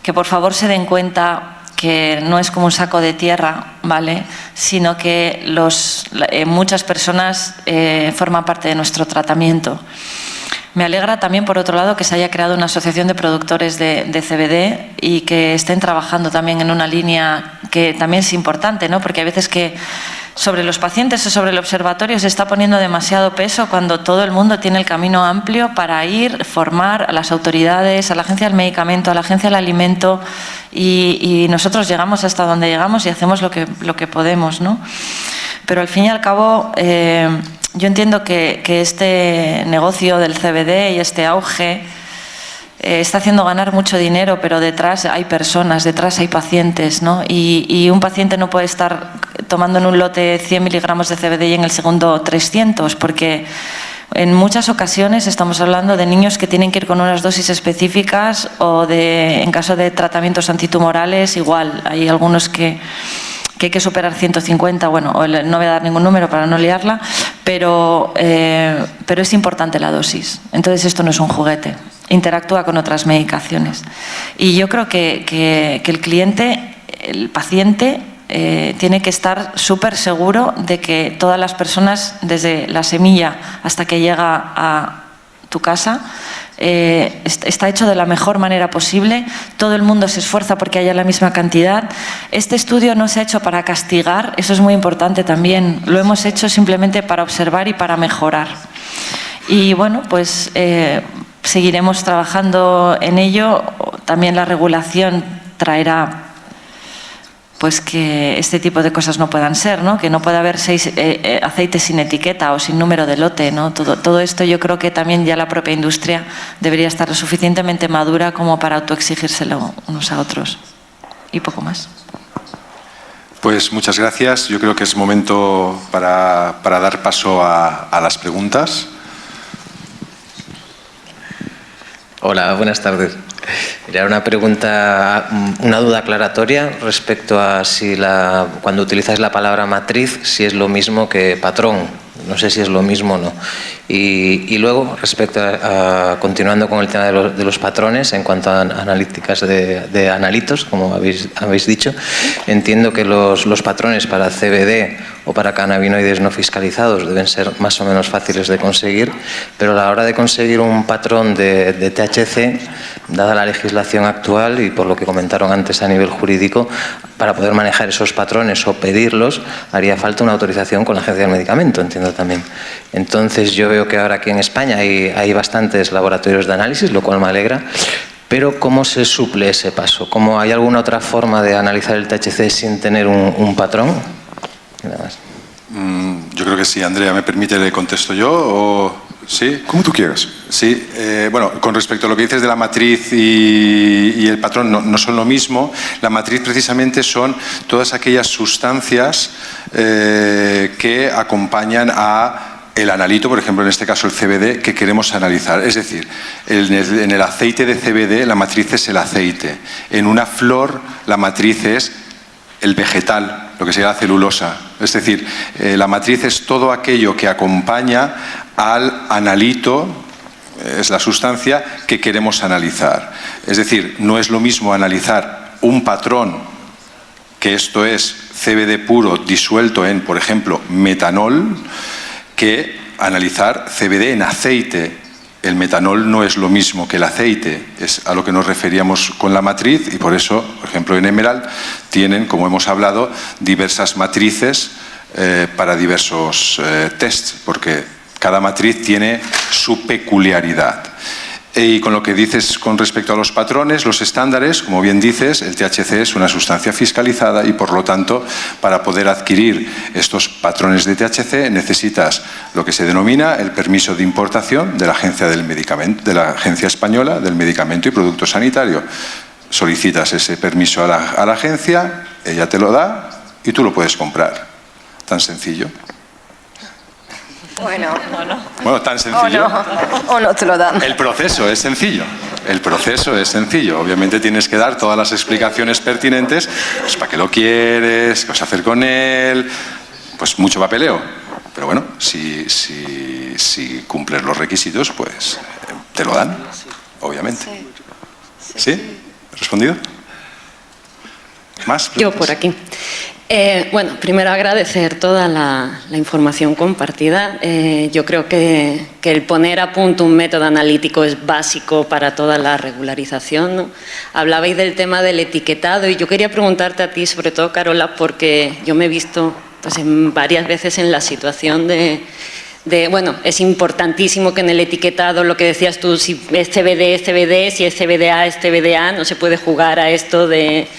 [SPEAKER 9] que por favor se den cuenta que no es como un saco de tierra, ¿vale?, sino que muchas personas forman parte de nuestro tratamiento. Me alegra también, por otro lado, que se haya creado una asociación de productores de CBD y que estén trabajando también en una línea que también es importante, ¿no?, porque hay veces que sobre los pacientes o sobre el observatorio se está poniendo demasiado peso cuando todo el mundo tiene el camino amplio para ir, formar a las autoridades, a la Agencia del Medicamento, a la Agencia del Alimento y nosotros llegamos hasta donde llegamos y hacemos lo que podemos, ¿no? Pero al fin y al cabo yo entiendo que este negocio del CBD y este auge está haciendo ganar mucho dinero, pero detrás hay personas, detrás hay pacientes, ¿no? Y un paciente no puede estar tomando en un lote 100 miligramos de CBD y en el segundo 300, porque en muchas ocasiones estamos hablando de niños que tienen que ir con unas dosis específicas o en caso de tratamientos antitumorales, igual. Hay algunos que hay que superar 150, bueno, no voy a dar ningún número para no liarla, pero es importante la dosis. Entonces esto no es un juguete, interactúa con otras medicaciones. Y yo creo que el cliente, el paciente, tiene que estar súper seguro de que todas las personas, desde la semilla hasta que llega a tu casa, está hecho de la mejor manera posible. Todo el mundo se esfuerza porque haya la misma cantidad. Este estudio no se ha hecho para castigar, eso es muy importante también. Lo hemos hecho simplemente para observar y para mejorar. Y bueno, pues seguiremos trabajando en ello. También la regulación traerá pues que este tipo de cosas no puedan ser, ¿no? Que no pueda haber 6 aceites sin etiqueta o sin número de lote, ¿no? Todo esto yo creo que también ya la propia industria debería estar lo suficientemente madura como para autoexigírselo unos a otros. Y poco más.
[SPEAKER 2] Pues muchas gracias. Yo creo que es momento para dar paso a las preguntas.
[SPEAKER 10] Hola, buenas tardes. Era una pregunta, una duda aclaratoria respecto a si cuando utilizáis la palabra matriz, si es lo mismo que patrón. No sé si es lo mismo o no. Y luego, respecto a continuando con el tema de los patrones, en cuanto a analíticas de analitos, como habéis dicho, entiendo que los patrones para CBD o para cannabinoides no fiscalizados deben ser más o menos fáciles de conseguir, pero a la hora de conseguir un patrón de THC, dada la legislación actual y por lo que comentaron antes a nivel jurídico, para poder manejar esos patrones o pedirlos, haría falta una autorización con la Agencia del Medicamento, entiendo también. Entonces yo veo que ahora aquí en España hay bastantes laboratorios de análisis, lo cual me alegra, pero ¿cómo se suple ese paso? ¿Cómo hay alguna otra forma de analizar el THC sin tener un patrón? Nada más.
[SPEAKER 2] Yo creo que sí. Andrea, ¿me permite le contesto yo o...? ¿Sí?
[SPEAKER 5] Como tú quieras.
[SPEAKER 2] Sí, bueno, con respecto a lo que dices de la matriz y el patrón, no son lo mismo. La matriz precisamente son todas aquellas sustancias que acompañan a el analito, por ejemplo, en este caso el CBD, que queremos analizar. Es decir, en el aceite de CBD la matriz es el aceite. En una flor la matriz es el vegetal, lo que sería la celulosa. Es decir, la matriz es todo aquello que acompaña al analito, es la sustancia que queremos analizar. Es decir, no es lo mismo analizar un patrón, que esto es CBD puro disuelto en, por ejemplo, metanol, que analizar CBD en aceite. El metanol no es lo mismo que el aceite, es a lo que nos referíamos con la matriz y por eso, por ejemplo, en Emerald tienen, como hemos hablado, diversas matrices para diversos tests, porque cada matriz tiene su peculiaridad. Y con lo que dices con respecto a los patrones, los estándares, como bien dices, el THC es una sustancia fiscalizada y por lo tanto para poder adquirir estos patrones de THC necesitas lo que se denomina el permiso de importación de la Agencia del Medicamento, de la Agencia Española del Medicamento y Producto Sanitario. Solicitas ese permiso a la agencia, ella te lo da y tú lo puedes comprar. Tan sencillo. Bueno, tan sencillo.
[SPEAKER 8] O no te lo dan.
[SPEAKER 2] El proceso es sencillo. El proceso es sencillo. Obviamente tienes que dar todas las explicaciones pertinentes, pues para qué lo quieres, qué vas a hacer con él, pues mucho papeleo. Pero bueno, si cumples los requisitos, pues te lo dan, obviamente. ¿Sí? ¿Has respondido? ¿Más?
[SPEAKER 11] Yo por aquí. Bueno, primero agradecer toda la información compartida. Yo creo que el poner a punto un método analítico es básico para toda la regularización, ¿no? Hablabais del tema del etiquetado y yo quería preguntarte a ti, sobre todo, Carola, porque yo me he visto pues, varias veces en la situación bueno, es importantísimo que en el etiquetado, lo que decías tú, si es CBD, es CBD, si es CBDA, es CBDA, no se puede jugar a esto de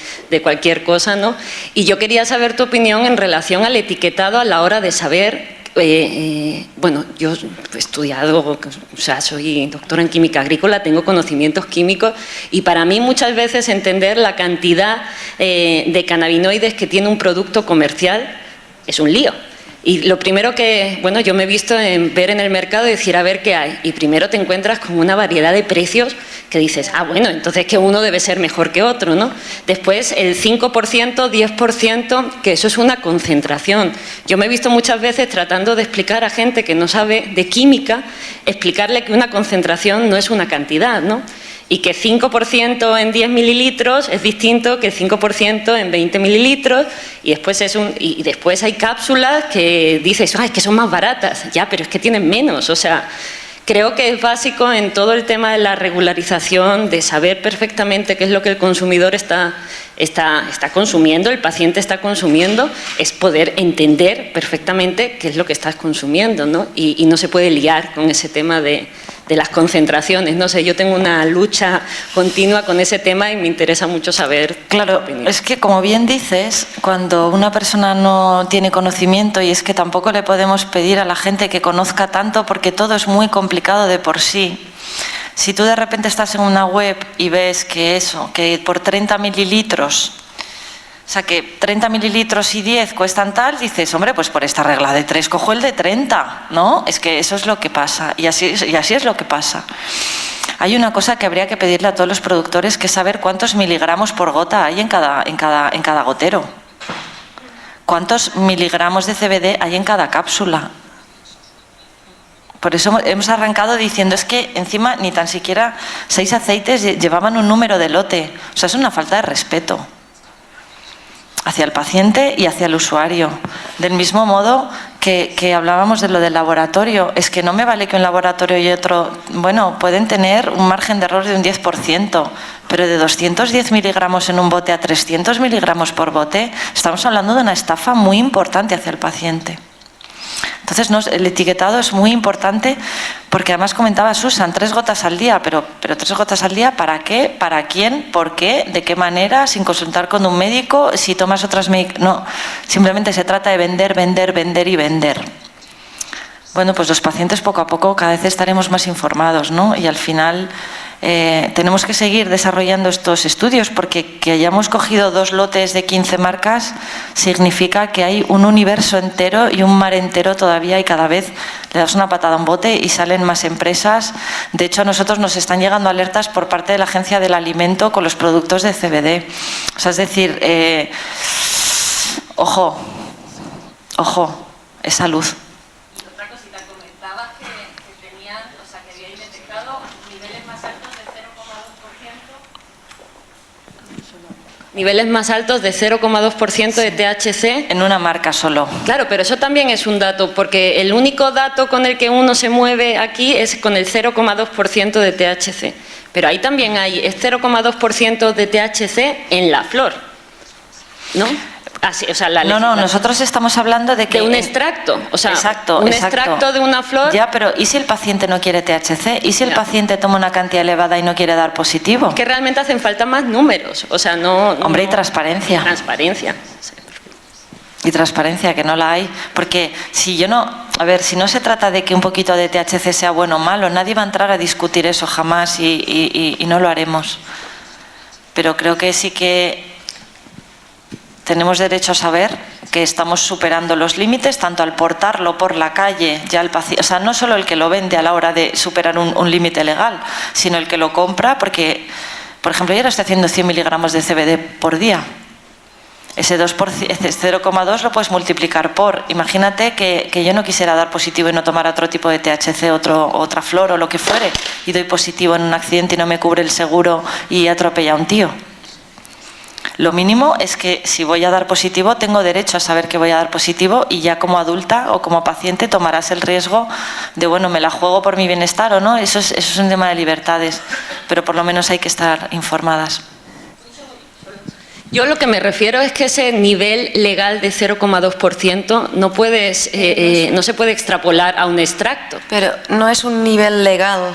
[SPEAKER 11] cualquier cosa, ¿no? Y yo quería saber tu opinión en relación al etiquetado a la hora de saber bueno, yo he estudiado, o sea, soy doctora en química agrícola, tengo conocimientos químicos y para mí muchas veces entender la cantidad de cannabinoides que tiene un producto comercial es un lío. Y lo primero que, bueno, yo me he visto en ver en el mercado y decir a ver qué hay. Y primero te encuentras con una variedad de precios que dices, ah, bueno, entonces que uno debe ser mejor que otro, ¿no? Después el 5%, 10%, que eso es una concentración. Yo me he visto muchas veces tratando de explicar a gente que no sabe de química, explicarle que una concentración no es una cantidad, ¿no? Y que 5% en 10 mililitros es distinto que 5% en 20 mililitros y después hay cápsulas que dices, es que son más baratas, ya, pero es que tienen menos, o sea, creo que es básico en todo el tema de la regularización, de saber perfectamente qué es lo que el consumidor está consumiendo, el paciente está consumiendo, es poder entender perfectamente qué es lo que estás consumiendo, ¿no? Y no se puede liar con ese tema de las concentraciones. No sé, yo tengo una lucha continua con ese tema y me interesa mucho saber.
[SPEAKER 9] Claro, es que como bien dices, cuando una persona no tiene conocimiento, y es que tampoco le podemos pedir a la gente que conozca tanto porque todo es muy complicado de por sí. Si tú de repente estás en una web y ves que por 30 mililitros, o sea, que 30 mililitros y 10 cuestan tal, dices, hombre, pues por esta regla de 3 cojo el de 30, ¿no? Es que eso es lo que pasa, y así es lo que pasa. Hay una cosa que habría que pedirle a todos los productores, que es saber cuántos miligramos por gota hay en cada gotero. Cuántos miligramos de CBD hay en cada cápsula. Por eso hemos arrancado diciendo, es que encima ni tan siquiera 6 aceites llevaban un número de lote. O sea, es una falta de respeto hacia el paciente y hacia el usuario. Del mismo modo que hablábamos de lo del laboratorio, es que no me vale que un laboratorio y otro, bueno, pueden tener un margen de error de un 10%, pero de 210 miligramos en un bote a 300 miligramos por bote, estamos hablando de una estafa muy importante hacia el paciente. Entonces, el etiquetado es muy importante porque además comentaba Susan, 3 gotas al día, pero 3 gotas al día, ¿para qué? ¿Para quién? ¿Por qué? ¿De qué manera? ¿Sin consultar con un médico? ¿Si tomas otras medicaciones? No, simplemente se trata de vender, vender, vender y vender. Bueno, pues los pacientes poco a poco cada vez estaremos más informados, ¿no? Y al final tenemos que seguir desarrollando estos estudios porque que hayamos cogido 2 lotes de 15 marcas significa que hay un universo entero y un mar entero todavía y cada vez le das una patada a un bote y salen más empresas. De hecho, a nosotros nos están llegando alertas por parte de la Agencia del Alimento con los productos de CBD. O sea, es decir, ojo, es salud.
[SPEAKER 11] Niveles más altos de 0,2% de THC.
[SPEAKER 9] En una marca solo.
[SPEAKER 11] Claro, pero eso también es un dato, porque el único dato con el que uno se mueve aquí es con el 0,2% de THC. Pero ahí también hay 0,2% de THC en la flor, ¿no? Así, o sea,
[SPEAKER 9] no, nosotros estamos hablando de que...
[SPEAKER 11] De un extracto, o sea,
[SPEAKER 9] exacto.
[SPEAKER 11] Extracto de una flor...
[SPEAKER 9] Ya, pero ¿y si el paciente no quiere THC? ¿Y si el paciente toma una cantidad elevada y no quiere dar positivo?
[SPEAKER 11] Es que realmente hacen falta más números, o sea, no...
[SPEAKER 9] Hombre, y transparencia.
[SPEAKER 11] Transparencia.
[SPEAKER 9] Y transparencia, que no la hay. Porque si no se trata de que un poquito de THC sea bueno o malo, nadie va a entrar a discutir eso jamás y no lo haremos. Pero creo que sí que tenemos derecho a saber que estamos superando los límites, tanto al portarlo por la calle, ya el paciente, o sea, no solo el que lo vende a la hora de superar un límite legal, sino el que lo compra, porque, por ejemplo, yo ahora estoy haciendo 100 miligramos de CBD por día. Ese 0,2 lo puedes multiplicar por. Imagínate que yo no quisiera dar positivo y no tomar otro tipo de THC, otra flor o lo que fuere, y doy positivo en un accidente y no me cubre el seguro y atropella a un tío. Lo mínimo es que si voy a dar positivo, tengo derecho a saber que voy a dar positivo y ya como adulta o como paciente tomarás el riesgo de, bueno, me la juego por mi bienestar o no. Eso es un tema de libertades, pero por lo menos hay que estar informadas.
[SPEAKER 11] Yo lo que me refiero es que ese nivel legal de 0,2% no se puede extrapolar a un extracto.
[SPEAKER 8] Pero no es un nivel legal.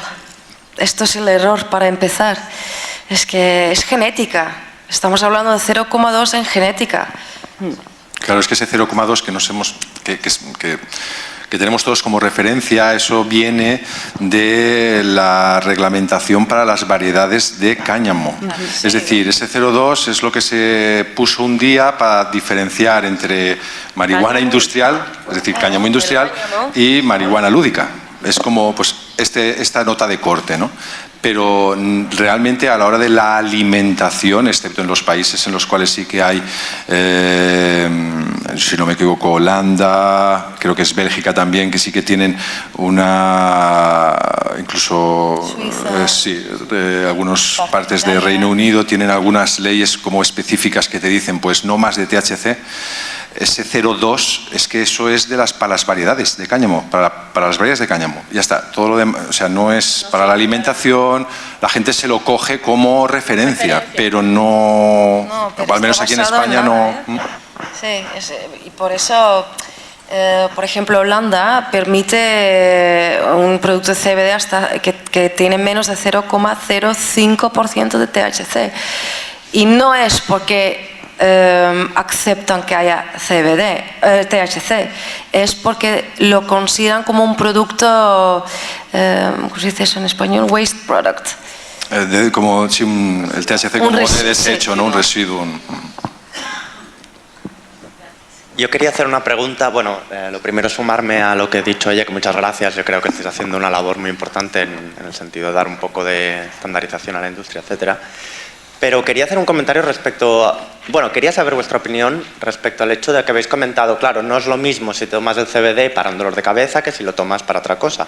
[SPEAKER 8] Esto es el error para empezar. Es que es genética. Estamos hablando de 0,2 en genética.
[SPEAKER 2] Claro, es que ese 0,2 que tenemos todos como referencia, eso viene de la reglamentación para las variedades de cáñamo. Es decir, ese 0,2 es lo que se puso un día para diferenciar entre marihuana industrial, es decir, cáñamo industrial, y marihuana lúdica. Es como pues, esta nota de corte, ¿no? Pero realmente a la hora de la alimentación, excepto en los países en los cuales sí que hay, si no me equivoco, Holanda, creo que es Bélgica también, que sí que tienen incluso algunas partes de Reino Unido tienen algunas leyes como específicas que te dicen pues no más de THC. Ese 0,2 es que eso es para las variedades de cáñamo, para las variedades de cáñamo. Ya está, todo lo demás, o sea, no es para la alimentación, la gente se lo coge como referencia, pero no pero al menos aquí en España no.
[SPEAKER 8] Sí, y por eso, por ejemplo, Holanda permite un producto de CBD hasta que tiene menos de 0,05% de THC. Y no es porque aceptan que haya THC, es porque lo consideran como un producto, ¿cómo se dice eso en español? Waste product.
[SPEAKER 2] Como el THC como de desecho, ¿no? Un residuo.
[SPEAKER 12] Yo quería hacer una pregunta, bueno, lo primero es sumarme a lo que he dicho ella, que muchas gracias, yo creo que estáis haciendo una labor muy importante en el sentido de dar un poco de estandarización a la industria, etcétera. Pero quería hacer un comentario quería saber vuestra opinión respecto al hecho de que habéis comentado, claro, no es lo mismo si tomas el CBD para un dolor de cabeza que si lo tomas para otra cosa.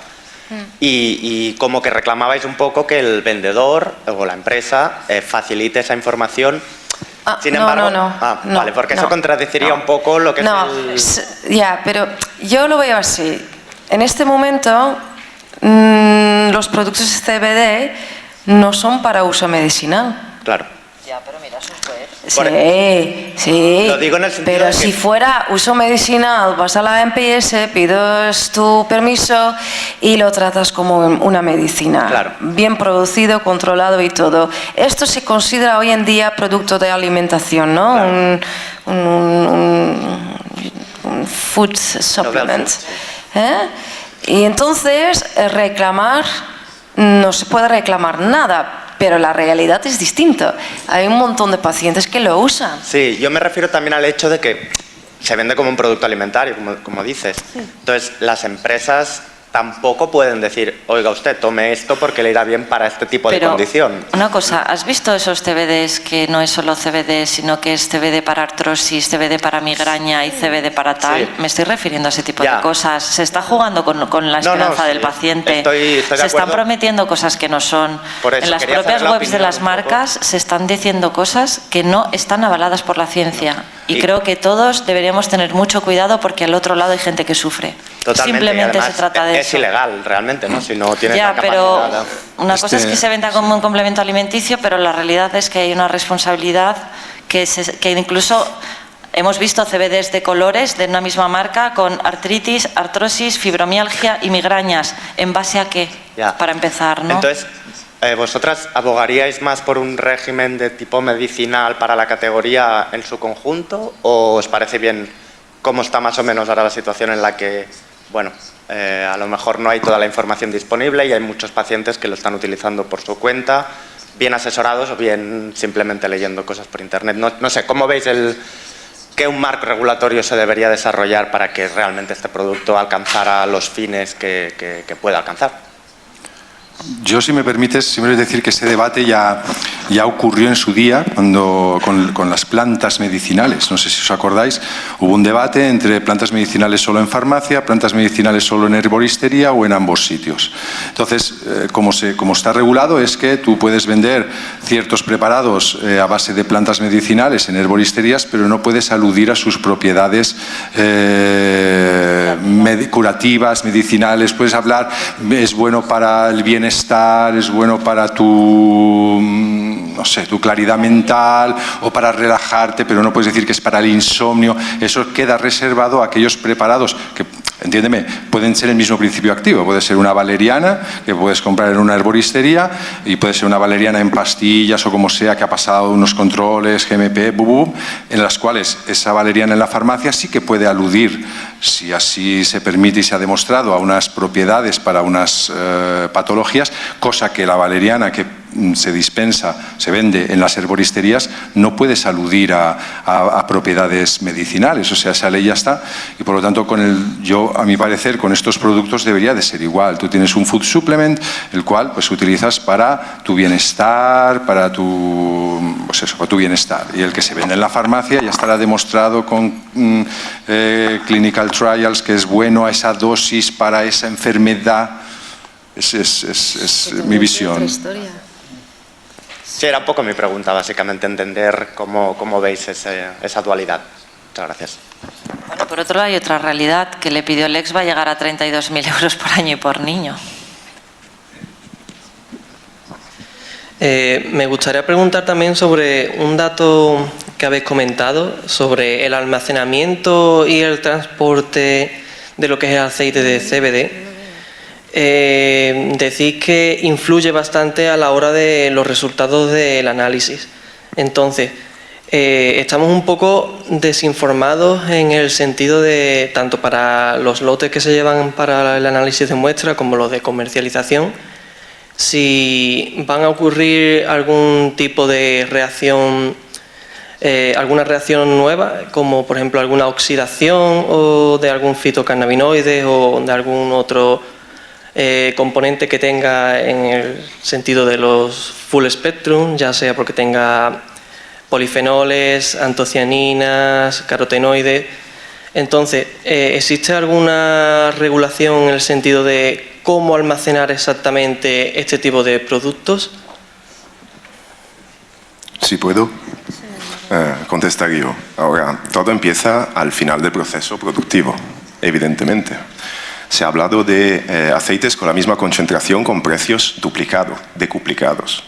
[SPEAKER 12] Y como que reclamabais un poco que el vendedor o la empresa facilite esa información. Sin embargo, no, vale, porque eso contradeciría un poco lo que es
[SPEAKER 8] Ya, pero yo lo veo así. En este momento, los productos CBD no son para uso medicinal.
[SPEAKER 12] Claro.
[SPEAKER 8] Ya, pero mira, sus web. Sí.
[SPEAKER 12] Lo digo en el sentido
[SPEAKER 8] pero
[SPEAKER 12] de que
[SPEAKER 8] si fuera uso medicinal, vas a la MPS, pides tu permiso y lo tratas como una medicina.
[SPEAKER 12] Claro.
[SPEAKER 8] Bien producido, controlado y todo. Esto se considera hoy en día producto de alimentación, ¿no?
[SPEAKER 12] Claro.
[SPEAKER 8] Un food supplement. Y entonces reclamar, no se puede reclamar nada. Pero la realidad es distinta. Hay un montón de pacientes que lo usan.
[SPEAKER 12] Sí, yo me refiero también al hecho de que se vende como un producto alimentario, como dices. Sí. Entonces, las empresas tampoco pueden decir, oiga usted, tome esto porque le irá bien para este tipo de condición.
[SPEAKER 9] Una cosa, ¿has visto esos CBDs que no es solo CBD, sino que es CBD para artrosis, CBD para migraña y CBD para tal? Sí. Me estoy refiriendo a ese tipo de cosas. Se está jugando con la esperanza del paciente.
[SPEAKER 12] Estoy
[SPEAKER 9] se están prometiendo cosas que no son.
[SPEAKER 12] Eso,
[SPEAKER 9] en las propias webs de las marcas se están diciendo cosas que no están avaladas por la ciencia. Y creo que todos deberíamos tener mucho cuidado porque al otro lado hay gente que sufre.
[SPEAKER 12] Totalmente.
[SPEAKER 9] Simplemente se trata de
[SPEAKER 12] es ilegal realmente, ¿no? Si no tienes la capacidad.
[SPEAKER 9] Pero una cosa es que se venda como un complemento alimenticio, pero la realidad es que hay una responsabilidad que incluso hemos visto CBDs de colores de una misma marca con artritis, artrosis, fibromialgia y migrañas. ¿En base a qué? Para empezar, ¿no?
[SPEAKER 12] Entonces, ¿vosotras abogaríais más por un régimen de tipo medicinal para la categoría en su conjunto? ¿O os parece bien cómo está más o menos ahora la situación en la que, bueno, a lo mejor no hay toda la información disponible y hay muchos pacientes que lo están utilizando por su cuenta, bien asesorados o bien simplemente leyendo cosas por internet? No sé, ¿cómo veis que un marco regulatorio se debería desarrollar para que realmente este producto alcanzara los fines que pueda alcanzar?
[SPEAKER 2] Yo, si me permites, siempre decir que ese debate ya ocurrió en su día con las plantas medicinales. No sé si os acordáis, hubo un debate entre plantas medicinales solo en farmacia, plantas medicinales solo en herboristería o en ambos sitios. Entonces, como está regulado, es que tú puedes vender ciertos preparados a base de plantas medicinales en herboristerías, pero no puedes aludir a sus propiedades curativas, medicinales. Puedes hablar, es bueno para el bienestar, es bueno para tu claridad mental o para relajarte, pero no puedes decir que es para el insomnio. Eso queda reservado a aquellos preparados que entiéndeme, pueden ser el mismo principio activo. Puede ser una valeriana que puedes comprar en una herboristería y puede ser una valeriana en pastillas o como sea que ha pasado unos controles, GMP, en las cuales esa valeriana en la farmacia sí que puede aludir, si así se permite y se ha demostrado, a unas propiedades para unas patologías, cosa que la valeriana que se dispensa, se vende en las herboristerías, no puedes aludir a propiedades medicinales. O sea, esa ley ya está y por lo tanto yo, a mi parecer, con estos productos debería de ser igual. Tú tienes un food supplement, el cual pues utilizas para tu bienestar, para tu bienestar. Y el que se vende en la farmacia ya estará demostrado con clinical trials que es bueno a esa dosis para esa enfermedad. Es mi visión.
[SPEAKER 12] Sí, era un poco mi pregunta, básicamente, entender cómo veis esa dualidad. Muchas gracias.
[SPEAKER 9] Bueno, por otro lado hay otra realidad, que el Epidiolex va a llegar a 32.000 euros por año y por niño.
[SPEAKER 13] Me gustaría preguntar también sobre un dato que habéis comentado, sobre el almacenamiento y el transporte de lo que es el aceite de CBD. Decís que influye bastante a la hora de los resultados del análisis. Entonces, estamos un poco desinformados en el sentido de, tanto para los lotes que se llevan para el análisis de muestra como los de comercialización, si van a ocurrir algún tipo de reacción, alguna reacción nueva, como por ejemplo alguna oxidación o de algún fitocannabinoide o de algún otro componente que tenga en el sentido de los full spectrum, ya sea porque tenga polifenoles, antocianinas, carotenoides. Entonces, ¿existe alguna regulación en el sentido de cómo almacenar exactamente este tipo de productos?
[SPEAKER 5] Si puedo contestar yo. Ahora, todo empieza al final del proceso productivo, evidentemente. Se ha hablado de aceites con la misma concentración con precios duplicados, decuplicados.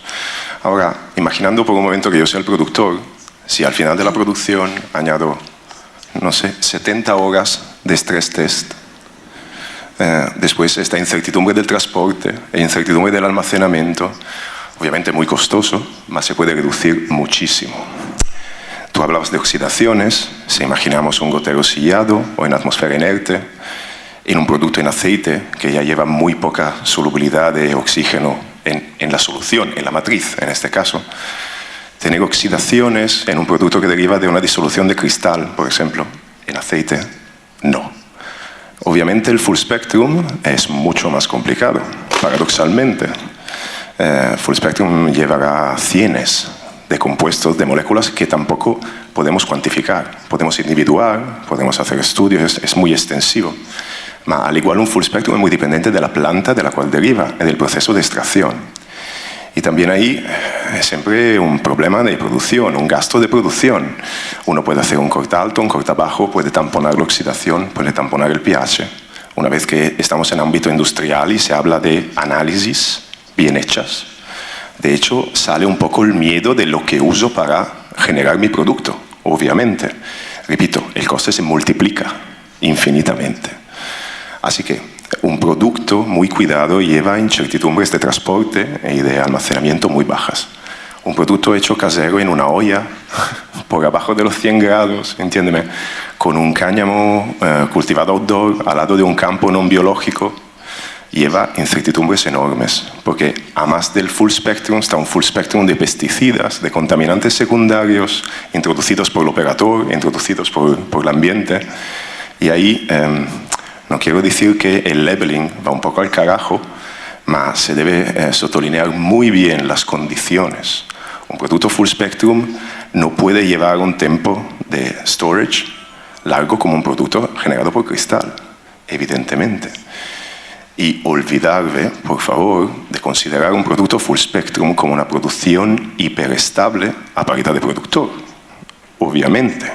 [SPEAKER 5] Ahora, imaginando por un momento que yo sea el productor, si al final de la producción añado, no sé, 70 horas de stress test, después esta incertidumbre del transporte e incertidumbre del almacenamiento, obviamente muy costoso, mas se puede reducir muchísimo. Tú hablabas de oxidaciones, si imaginamos un gotero sillado o en atmósfera inerte, en un producto en aceite que ya lleva muy poca solubilidad de oxígeno en la solución, en la matriz en este caso, tener oxidaciones en un producto que deriva de una disolución de cristal, por ejemplo, en aceite, no. Obviamente el full spectrum es mucho más complicado, paradoxalmente. Full spectrum llevará cientos de compuestos, de moléculas que tampoco podemos cuantificar. Podemos individuar, podemos hacer estudios, es muy extensivo. Ma al igual un full spectrum es muy dependiente de la planta de la cual deriva, del proceso de extracción. Y también ahí es siempre un problema de producción, un gasto de producción. Uno puede hacer un corte alto, un corte bajo, puede tamponar la oxidación, puede tamponar el pH. Una vez que estamos en ámbito industrial y se habla de análisis bien hechas, de hecho sale un poco el miedo de lo que uso para generar mi producto, obviamente. Repito, el coste se multiplica infinitamente. Así que un producto muy cuidado lleva incertidumbres de transporte y de almacenamiento muy bajas. Un producto hecho casero en una olla, por abajo de los 100 grados, entiéndeme, con un cáñamo cultivado outdoor, al lado de un campo no biológico, lleva incertidumbres enormes, porque a más del full spectrum está un full spectrum de pesticidas, de contaminantes secundarios, introducidos por el operador, introducidos por el ambiente, y ahí... no quiero decir que el labeling va un poco al carajo, mas se debe sottolinear muy bien las condiciones. Un producto full spectrum no puede llevar un tiempo de storage largo como un producto generado por cristal, evidentemente. Y olvidarme, por favor, de considerar un producto full spectrum como una producción hiperestable a paridad de productor, obviamente.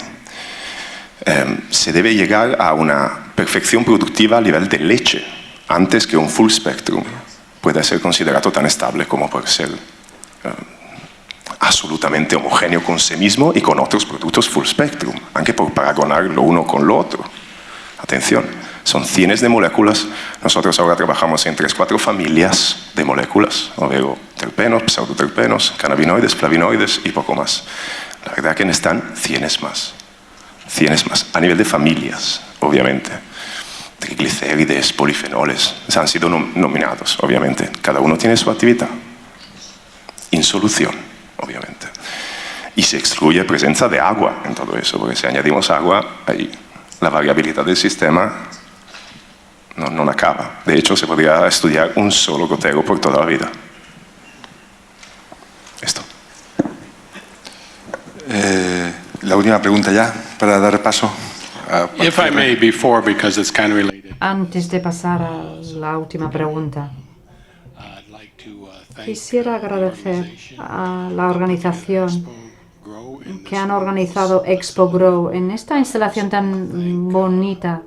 [SPEAKER 5] Se debe llegar a una perfección productiva a nivel de leche antes que un full spectrum pueda ser considerado tan estable como puede ser absolutamente homogéneo con sí mismo y con otros productos full spectrum, aunque por paragonar lo uno con lo otro. Atención, Son cientos de moléculas. Nosotros ahora trabajamos en 3-4 familias de moléculas, oligoterpenos, pseudoterpenos, cannabinoides, flavonoides y poco más. La verdad que están cientos más, a nivel de familias, obviamente. Triglicérides, polifenoles, han sido nominados, obviamente. Cada uno tiene su actividad. Insolución, obviamente. Y se excluye presencia de agua en todo eso, porque si añadimos agua, ahí la variabilidad del sistema no acaba. De hecho, se podría estudiar un solo gotero por toda la vida. Esto.
[SPEAKER 2] La última pregunta ya, para dar paso.
[SPEAKER 3] If I may, before, because it's kind of related.
[SPEAKER 4] Antes de pasar a la última pregunta, quisiera agradecer a la organización que han organizado Expo Grow en esta instalación tan bonita.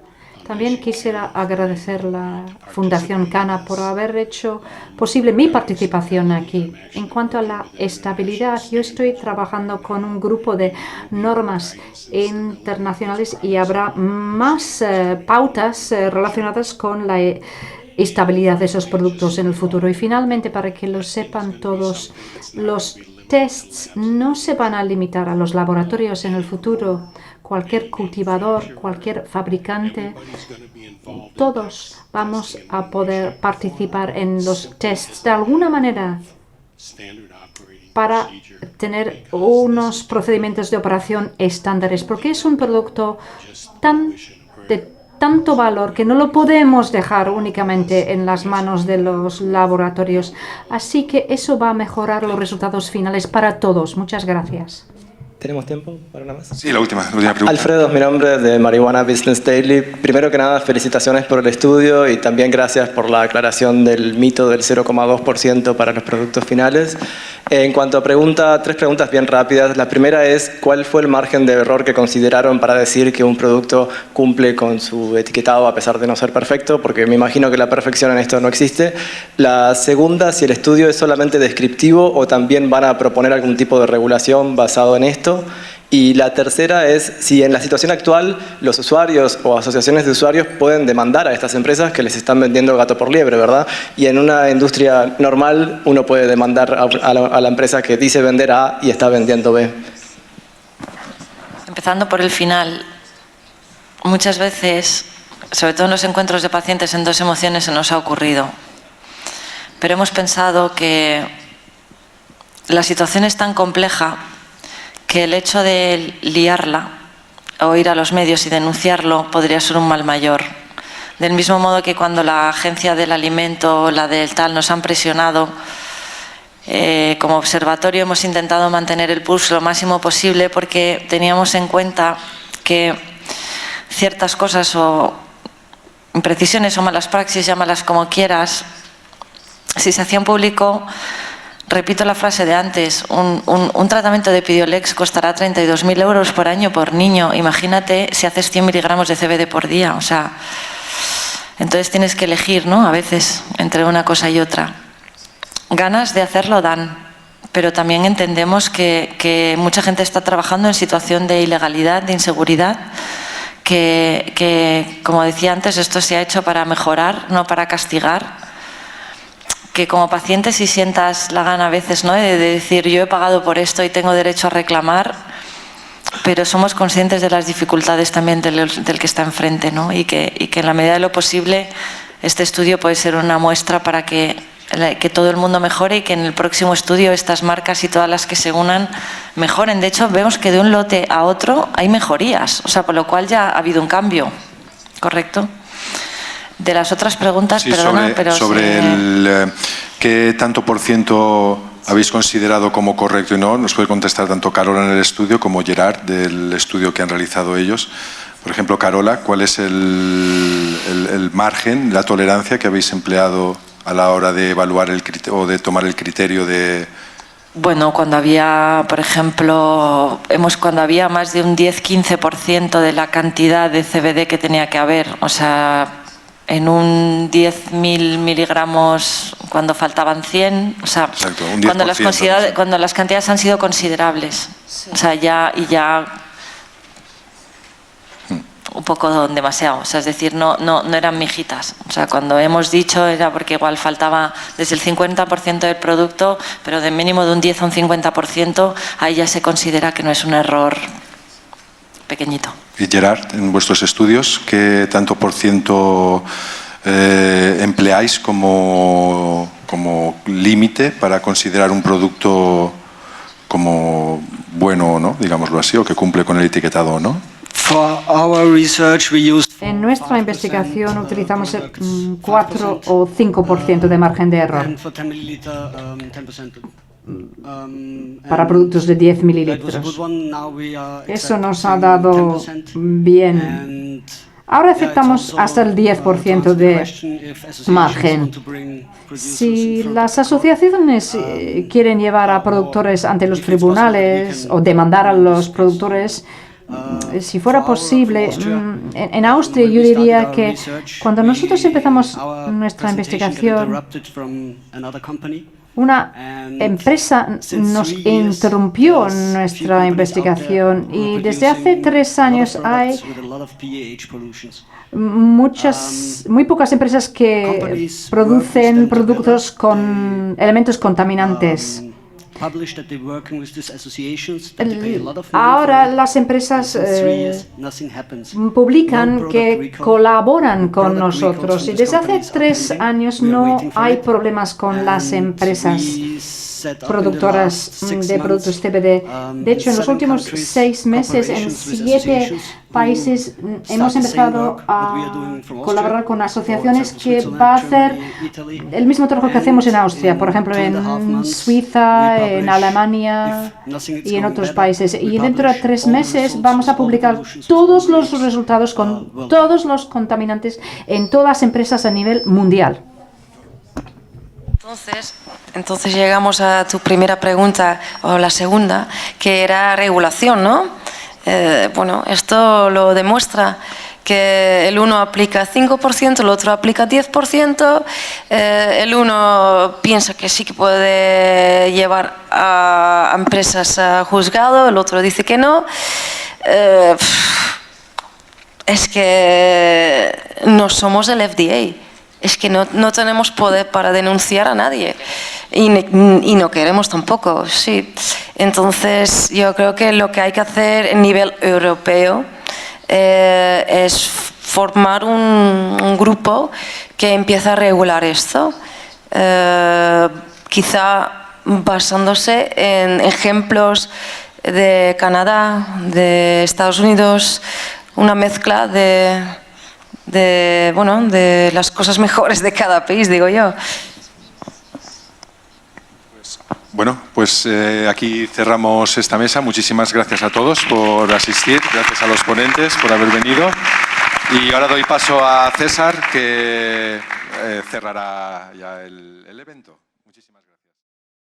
[SPEAKER 4] También quisiera agradecer a la Fundación Cana por haber hecho posible mi participación aquí. En cuanto a la estabilidad, yo estoy trabajando con un grupo de normas internacionales y habrá más pautas relacionadas con la estabilidad de esos productos en el futuro. Y finalmente, para que lo sepan todos, los tests no se van a limitar a los laboratorios en el futuro. Cualquier cultivador, cualquier fabricante, todos vamos a poder participar en los tests de alguna manera para tener unos procedimientos de operación estándares, porque es un producto de tanto valor que no lo podemos dejar únicamente en las manos de los laboratorios. Así que eso va a mejorar los resultados finales para todos. Muchas gracias.
[SPEAKER 1] ¿Tenemos tiempo para una más?
[SPEAKER 2] Sí, la última pregunta.
[SPEAKER 1] Alfredo, mi nombre es de Marihuana Business Daily. Primero que nada, felicitaciones por el estudio y también gracias por la aclaración del mito del 0,2% para los productos finales. En cuanto a tres preguntas bien rápidas. La primera es, ¿cuál fue el margen de error que consideraron para decir que un producto cumple con su etiquetado a pesar de no ser perfecto? Porque me imagino que la perfección en esto no existe. La segunda, si el estudio es solamente descriptivo o también van a proponer algún tipo de regulación basado en esto. Y la tercera es si en la situación actual los usuarios o asociaciones de usuarios pueden demandar a estas empresas que les están vendiendo gato por liebre, ¿verdad? Y en una industria normal uno puede demandar a la empresa que dice vender A y está vendiendo B.
[SPEAKER 9] Empezando por el final, muchas veces, sobre todo en los encuentros de pacientes en dos emociones, se nos ha ocurrido. Pero hemos pensado que la situación es tan compleja que el hecho de liarla o ir a los medios y denunciarlo podría ser un mal mayor. Del mismo modo que cuando la agencia del alimento o la del tal nos han presionado, como observatorio hemos intentado mantener el pulso lo máximo posible porque teníamos en cuenta que ciertas cosas o imprecisiones o malas praxis, llámalas como quieras, si se hacían público. Repito la frase de antes, un tratamiento de Epidiolex costará 32.000 euros por año por niño. Imagínate si haces 100 miligramos de CBD por día. O sea, entonces tienes que elegir, ¿no? A veces, entre una cosa y otra. Ganas de hacerlo dan, pero también entendemos que mucha gente está trabajando en situación de ilegalidad, de inseguridad, que, como decía antes, esto se ha hecho para mejorar, no para castigar. Que como paciente si sientas la gana a veces, ¿no?, de decir yo he pagado por esto y tengo derecho a reclamar, pero somos conscientes de las dificultades también del que está enfrente, ¿no? Y que en la medida de lo posible este estudio puede ser una muestra para que todo el mundo mejore y que en el próximo estudio estas marcas y todas las que se unan mejoren. De hecho, vemos que de un lote a otro hay mejorías, o sea, por lo cual ya ha habido un cambio, ¿correcto? De las otras preguntas,
[SPEAKER 2] sí,
[SPEAKER 9] perdona,
[SPEAKER 2] sobre ¿qué tanto por ciento habéis considerado como correcto y no? Nos puede contestar tanto Carola en el estudio como Gerard del estudio que han realizado ellos. Por ejemplo, Carola, ¿cuál es el margen, la tolerancia que habéis empleado a la hora de evaluar o de tomar el criterio de...?
[SPEAKER 9] Bueno, cuando había, por ejemplo, cuando había más de un 10-15% de la cantidad de CBD que tenía que haber, o sea, en un 10.000 miligramos cuando faltaban 100, o sea,
[SPEAKER 2] exacto, un
[SPEAKER 9] 10%, cuando las cantidades han sido considerables, sí. O sea, un poco demasiado, o sea, es decir, no eran mijitas. O sea, cuando hemos dicho era porque igual faltaba desde el 50% del producto, pero de mínimo de un 10 a un 50%, ahí ya se considera que no es un error pequeñito.
[SPEAKER 2] Y Gerard, en vuestros estudios, ¿qué tanto por ciento empleáis como límite para considerar un producto como bueno o no, digámoslo así, o que cumple con el etiquetado o no?
[SPEAKER 4] En nuestra investigación utilizamos 4 o 5% de margen de error para productos de 10 mililitros. Eso nos ha dado bien. Ahora aceptamos hasta el 10% de margen. Si las asociaciones quieren llevar a productores ante los tribunales o demandar a los productores, si fuera posible, en Austria yo diría que cuando nosotros empezamos nuestra investigación, una empresa nos interrumpió nuestra investigación y desde hace 3 años hay muy pocas empresas que producen productos con elementos contaminantes. Ahora las empresas publican que colaboran con nosotros y desde hace 3 años no hay problemas con las empresas productoras de productos CBD. De hecho, en los últimos 6 meses, en 7 países hemos empezado a colaborar con asociaciones que va a hacer el mismo trabajo que hacemos en Austria, por ejemplo, en Suiza, en Alemania y en otros países. Y dentro de 3 meses vamos a publicar todos los resultados con todos los contaminantes en todas las empresas a nivel mundial.
[SPEAKER 8] Entonces llegamos a tu primera pregunta, o la segunda, que era regulación, ¿no? Bueno, esto lo demuestra que el uno aplica 5%, el otro aplica 10%, el uno piensa que sí que puede llevar a empresas a juzgado, el otro dice que no. Es que no somos el FDA. Es que no tenemos poder para denunciar a nadie y no queremos tampoco, sí. Entonces yo creo que lo que hay que hacer a nivel europeo es formar un grupo que empiece a regular esto, quizá basándose en ejemplos de Canadá, de Estados Unidos, una mezcla de las cosas mejores de cada país, digo yo.
[SPEAKER 2] Bueno, pues aquí cerramos esta mesa. Muchísimas gracias a todos por asistir, gracias a los ponentes por haber venido. Y ahora doy paso a César, que cerrará ya el evento. Muchísimas gracias.